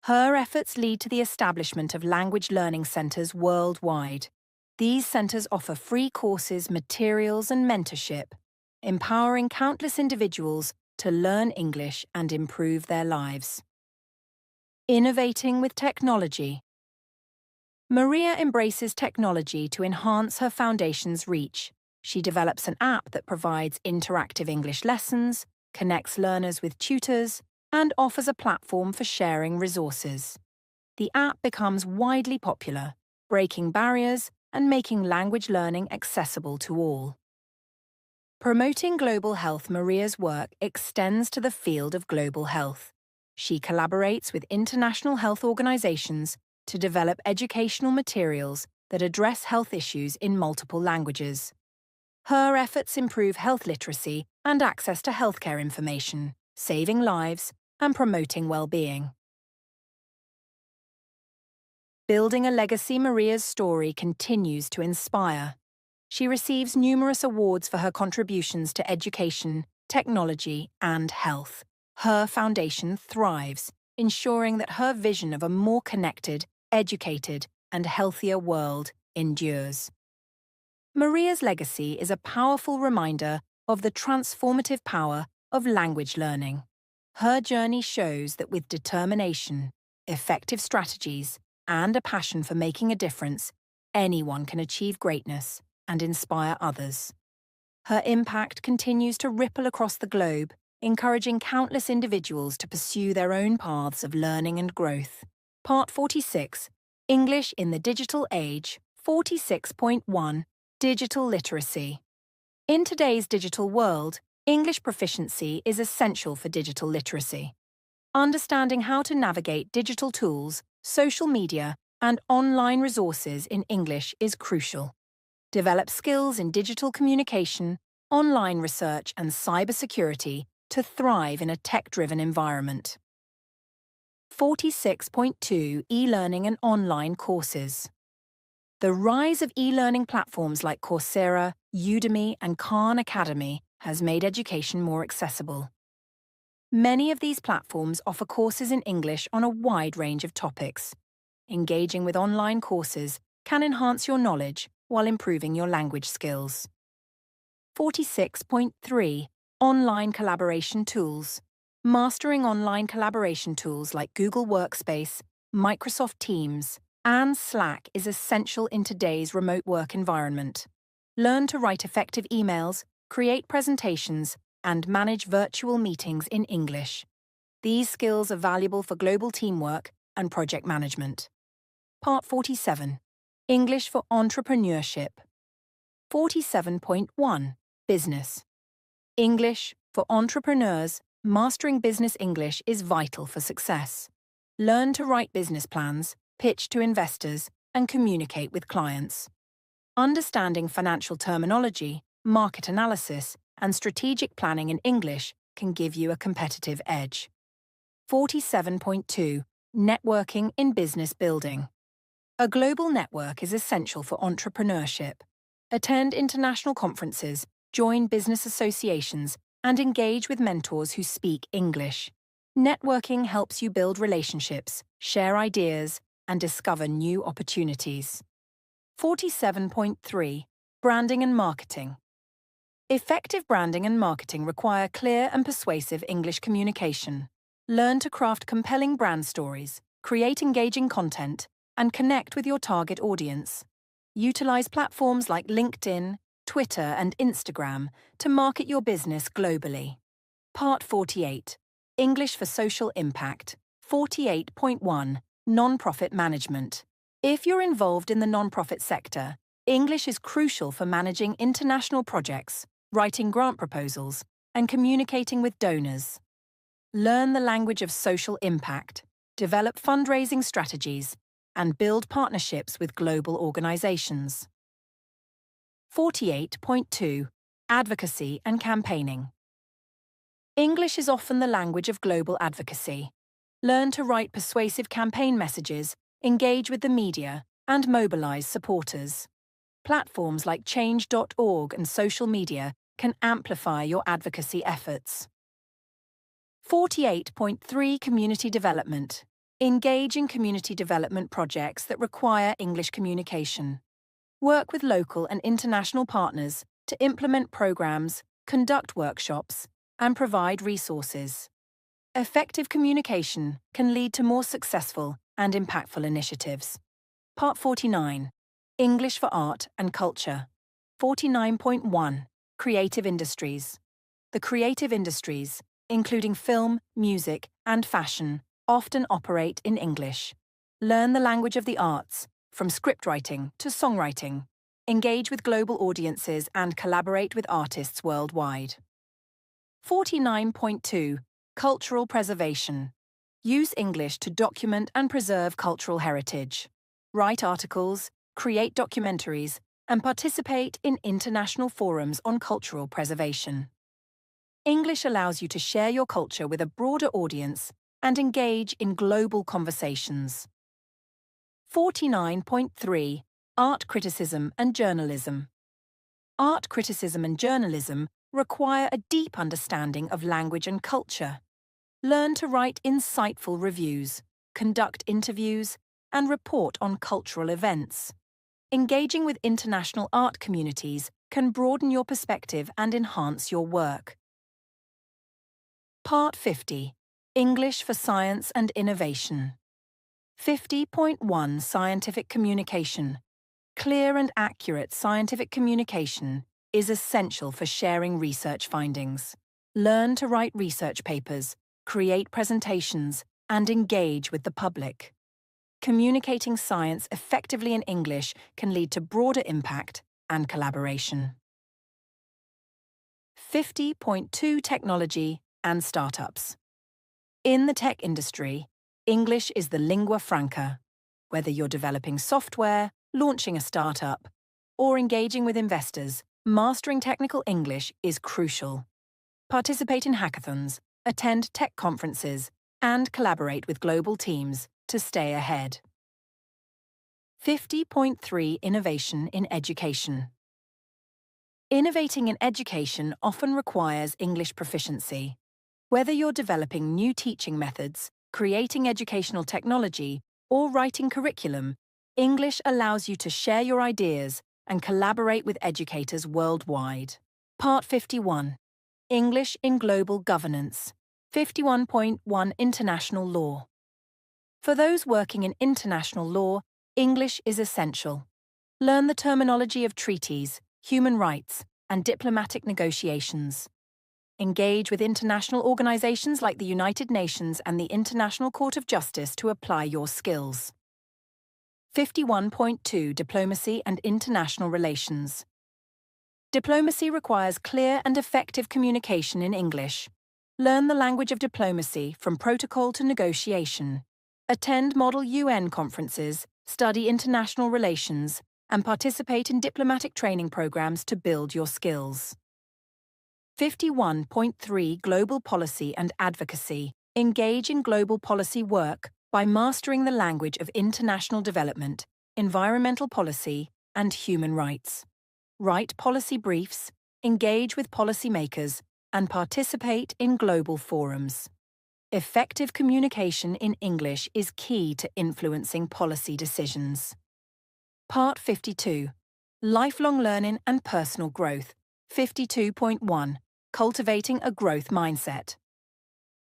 Her efforts lead to the establishment of language learning centers worldwide. These centers offer free courses, materials, and mentorship. empowering countless individuals to learn English and improve their lives. Innovating with technology. Maria embraces technology to enhance her foundation's reach. She develops an app that provides interactive English lessons, connects learners with tutors, and offers a platform for sharing resources. The app becomes widely popular, breaking barriers and making language learning accessible to all. Promoting global health. Maria's work extends to the field of global health. She collaborates with international health organizations to develop educational materials that address health issues in multiple languages. Her efforts improve health literacy and access to healthcare information, saving lives and promoting well-being. Building a legacy. Maria's story continues to inspire. She receives numerous awards for her contributions to education, technology, and health. Her foundation thrives, ensuring that her vision of a more connected, educated, and healthier world endures. Maria's legacy is a powerful reminder of the transformative power of language learning. Her journey shows that with determination, effective strategies, and a passion for making a difference, anyone can achieve greatness and inspire others. Her impact continues to ripple across the globe, encouraging countless individuals to pursue their own paths of learning and growth. Part 46, English in the Digital Age, 46.1, Digital Literacy. In today's digital world, English proficiency is essential for digital literacy. Understanding how to navigate digital tools, social media, and online resources in English is crucial. Develop skills in digital communication, online research, and cybersecurity to thrive in a tech-driven environment. 46.2 E-learning and online courses. The rise of e-learning platforms like Coursera, Udemy, and Khan Academy has made education more accessible. Many of these platforms offer courses in English on a wide range of topics. Engaging with online courses can enhance your knowledge while improving your language skills. 46.3 Online collaboration tools. Mastering online collaboration tools like Google Workspace, Microsoft Teams, and Slack is essential in today's remote work environment. Learn to write effective emails, create presentations, and manage virtual meetings in English. These skills are valuable for global teamwork and project management. Part 47. English for Entrepreneurship. 47.1 Business. English for entrepreneurs. Mastering business English is vital for success. Learn to write business plans, pitch to investors, and communicate with clients. Understanding financial terminology, market analysis, and strategic planning in English can give you a competitive edge. 47.2 Networking in Business Building. A global network is essential for entrepreneurship. Attend international conferences, join business associations, and engage with mentors who speak English. Networking helps you build relationships, share ideas, and discover new opportunities. 47.3 Branding and Marketing. Effective branding and marketing require clear and persuasive English communication. Learn to craft compelling brand stories, create engaging content, and connect with your target audience. Utilize platforms like LinkedIn, Twitter, and Instagram to market your business globally. Part 48. English for Social Impact. 48.1 Non-profit Management. If you're involved in the non-profit sector, English is crucial for managing international projects, writing grant proposals, and communicating with donors. Learn the language of social impact, develop fundraising strategies, and build partnerships with global organizations. 48.2 Advocacy and Campaigning. English is often the language of global advocacy. Learn to write persuasive campaign messages, engage with the media, and mobilize supporters. Platforms like change.org and social media can amplify your advocacy efforts. 48.3 Community Development. Engage in community development projects that require English communication. Work with local and international partners to implement programs, conduct workshops, and provide resources. Effective communication can lead to more successful and impactful initiatives. Part 49. English for Art and Culture. 49.1. Creative Industries. The creative industries, including film, music, and fashion, often operate in English. Learn the language of the arts, from scriptwriting to songwriting. Engage with global audiences and collaborate with artists worldwide. 49.2. Cultural preservation. Use English to document and preserve cultural heritage. Write articles, create documentaries, and participate in international forums on cultural preservation. English allows you to share your culture with a broader audience and engage in global conversations. 49.3. Art criticism and journalism. Art criticism and journalism require a deep understanding of language and culture. Learn to write insightful reviews, conduct interviews, and report on cultural events. Engaging with international art communities can broaden your perspective and enhance your work. Part 50. English for Science and Innovation. 50.1. Scientific communication. Clear and accurate scientific communication is essential for sharing research findings. Learn to write research papers, create presentations, and engage with the public. Communicating science effectively in English can lead to broader impact and collaboration. 50.2. Technology and startups. In the tech industry, English is the lingua franca. Whether you're developing software, launching a startup, or engaging with investors, mastering technical English is crucial. Participate in hackathons, attend tech conferences, and collaborate with global teams to stay ahead. 50.3. Innovation in education. Innovating in education often requires English proficiency. Whether you're developing new teaching methods, creating educational technology, or writing curriculum, English allows you to share your ideas and collaborate with educators worldwide. Part 51. English in Global Governance. 51.1. International Law. For those working in international law, English is essential. Learn the terminology of treaties, human rights, and diplomatic negotiations. Engage with international organizations like the United Nations and the International Court of Justice to apply your skills. 51.2. Diplomacy and international relations. Diplomacy requires clear and effective communication in English. Learn the language of diplomacy from protocol to negotiation. Attend model UN conferences, study international relations, and participate in diplomatic training programs to build your skills. 51.3. Global policy and advocacy. Engage in global policy work by mastering the language of international development, environmental policy, and human rights. Write policy briefs, engage with policymakers, and participate in global forums. Effective communication in English is key to influencing policy decisions. Part 52. Lifelong learning and personal growth. 52.1. Cultivating a growth mindset.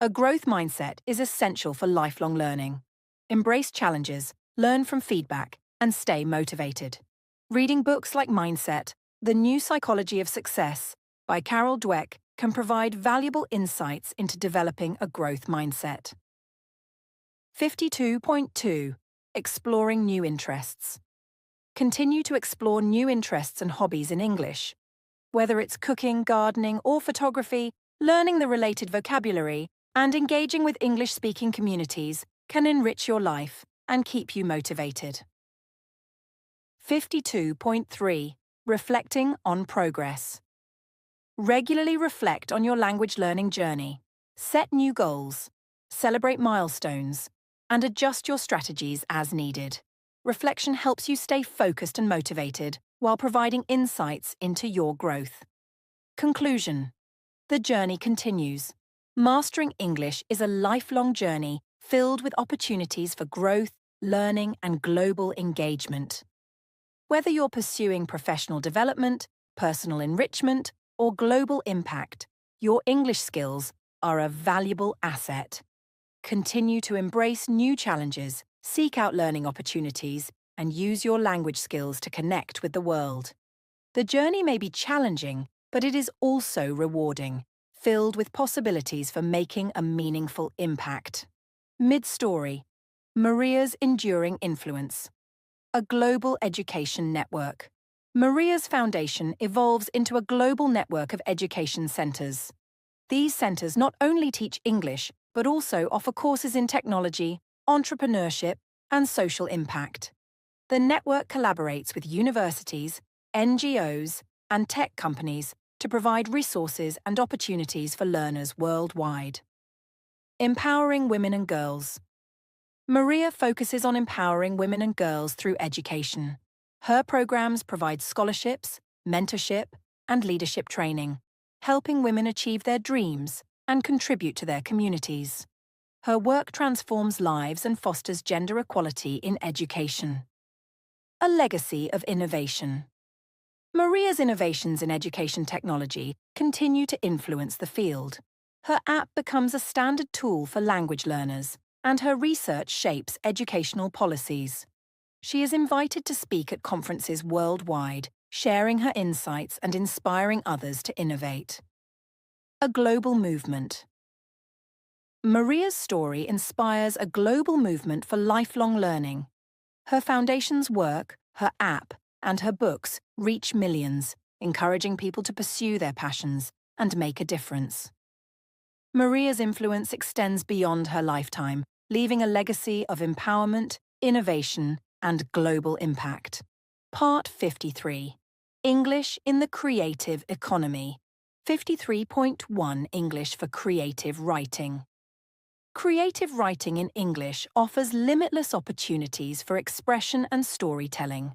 A growth mindset is essential for lifelong learning. Embrace challenges, learn from feedback, and stay motivated. Reading books like Mindset, The New Psychology of Success by Carol Dweck can provide valuable insights into developing a growth mindset. 52.2. Exploring new interests. Continue to explore new interests and hobbies in English. Whether it's cooking, gardening, or photography, learning the related vocabulary and engaging with English-speaking communities can enrich your life and keep you motivated. 52.3. Reflecting on progress. Regularly reflect on your language learning journey. Set new goals, celebrate milestones, and adjust your strategies as needed. Reflection helps you stay focused and motivated while providing insights into your growth. Conclusion. The journey continues. Mastering English is a lifelong journey filled with opportunities for growth, learning, and global engagement. Whether you're pursuing professional development, personal enrichment, or global impact, your English skills are a valuable asset. Continue to embrace new challenges, seek out learning opportunities, and use your language skills to connect with the world. The journey may be challenging, but it is also rewarding, filled with possibilities for making a meaningful impact. Mid-story, Maria's enduring influence. A global education network. Maria's Foundation evolves into a global network of education centres. These centres not only teach English, but also offer courses in technology, entrepreneurship, and social impact. The network collaborates with universities, NGOs, and tech companies to provide resources and opportunities for learners worldwide. Empowering women and girls. Maria focuses on empowering women and girls through education. Her programs provide scholarships, mentorship, and leadership training, helping women achieve their dreams and contribute to their communities. Her work transforms lives and fosters gender equality in education. A legacy of innovation. Maria's innovations in education technology continue to influence the field. Her app becomes a standard tool for language learners, and her research shapes educational policies. She is invited to speak at conferences worldwide, sharing her insights and inspiring others to innovate. A global movement. Maria's story inspires a global movement for lifelong learning. Her foundation's work, her app, and her books reach millions, encouraging people to pursue their passions and make a difference. Maria's influence extends beyond her lifetime, leaving a legacy of empowerment, innovation, and global impact. Part 53. English in the Creative Economy. 53.1 English for Creative Writing. Creative writing in English offers limitless opportunities for expression and storytelling.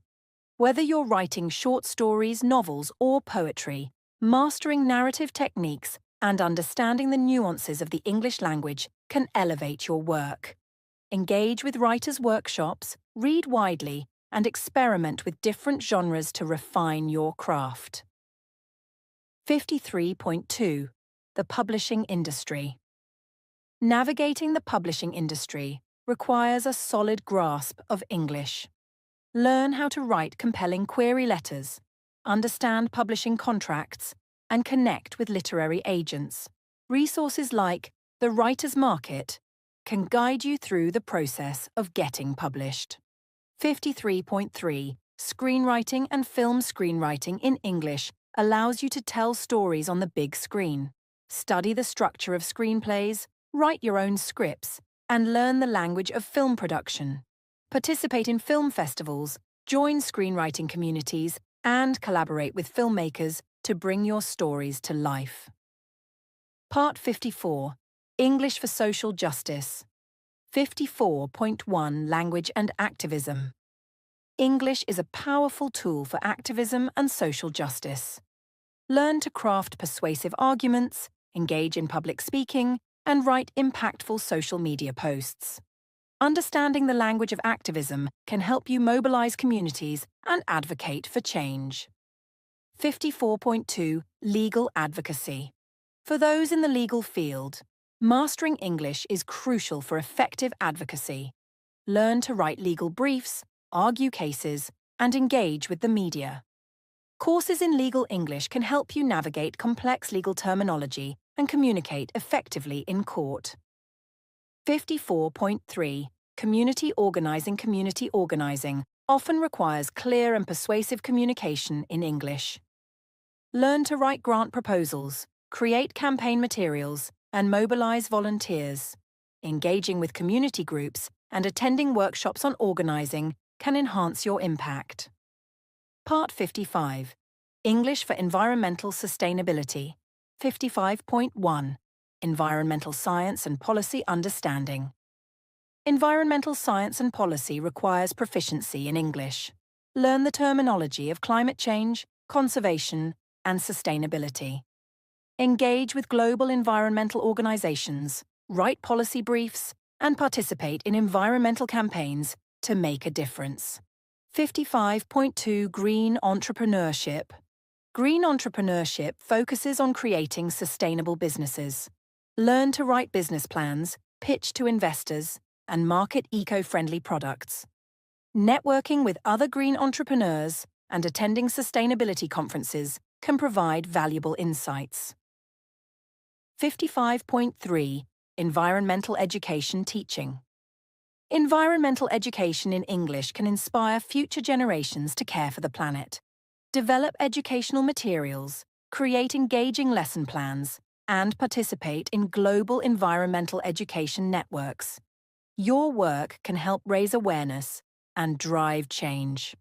Whether you're writing short stories, novels, or poetry, mastering narrative techniques and understanding the nuances of the English language can elevate your work. Engage with writers' workshops, read widely, and experiment with different genres to refine your craft. 53.2. The Publishing Industry. Navigating the publishing industry requires a solid grasp of English. Learn how to write compelling query letters, understand publishing contracts, and connect with literary agents. Resources like The Writer's Market can guide you through the process of getting published. 53.3. Screenwriting and film screenwriting in English allows you to tell stories on the big screen. Study the structure of screenplays, write your own scripts, and learn the language of film production. Participate in film festivals, join screenwriting communities, and collaborate with filmmakers to bring your stories to life. Part 54. English for Social Justice. 54.1 Language and Activism. English is a powerful tool for activism and social justice. Learn to craft persuasive arguments, engage in public speaking, and write impactful social media posts. Understanding the language of activism can help you mobilize communities and advocate for change. 54.2 Legal Advocacy. For those in the legal field, mastering English is crucial for effective advocacy. Learn to write legal briefs, argue cases, and engage with the media. Courses in legal English can help you navigate complex legal terminology and communicate effectively in court. 54.3 Community Organizing. Community organizing often requires clear and persuasive communication in English. Learn to write grant proposals, create campaign materials, and mobilize volunteers. Engaging with community groups and attending workshops on organizing can enhance your impact. Part 55. English for Environmental Sustainability. 55.1. Environmental Science and Policy Understanding. Environmental science and policy requires proficiency in English. Learn the terminology of climate change, conservation, and sustainability. Engage with global environmental organizations, write policy briefs, and participate in environmental campaigns to make a difference. 55.2 Green Entrepreneurship. Green entrepreneurship focuses on creating sustainable businesses. Learn to write business plans, pitch to investors, and market eco-friendly products. Networking with other green entrepreneurs and attending sustainability conferences can provide valuable insights. 55.3 Environmental Education Teaching. Environmental education in English can inspire future generations to care for the planet. Develop educational materials, create engaging lesson plans, and participate in global environmental education networks. Your work can help raise awareness and drive change.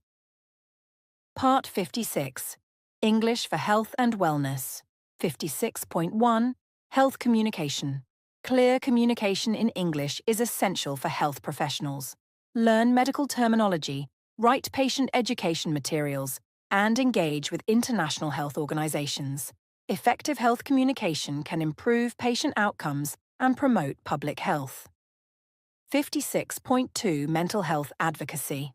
Part 56. English for Health and Wellness. 56.1. Health Communication. Clear communication in English is essential for health professionals. Learn medical terminology, write patient education materials, and engage with international health organizations. Effective health communication can improve patient outcomes and promote public health. 56.2 Mental Health Advocacy.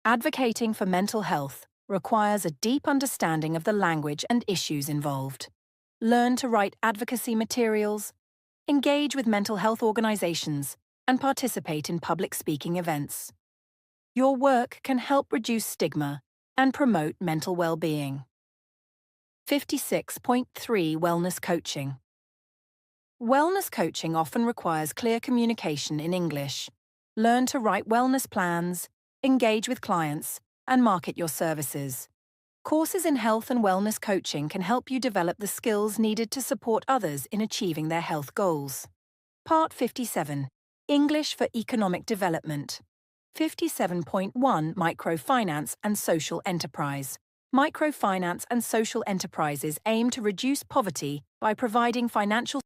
Advocating for mental health requires a deep understanding of the language and issues involved. Learn to write advocacy materials, engage with mental health organizations, and participate in public speaking events. Your work can help reduce stigma and promote mental well-being. 56.3 Wellness Coaching. Wellness coaching often requires clear communication in English. Learn to write wellness plans, engage with clients, and market your services. Courses in health and wellness coaching can help you develop the skills needed to support others in achieving their health goals. Part 57. English for Economic Development. 57.1 Microfinance and Social Enterprise. Microfinance and social enterprises aim to reduce poverty by providing financial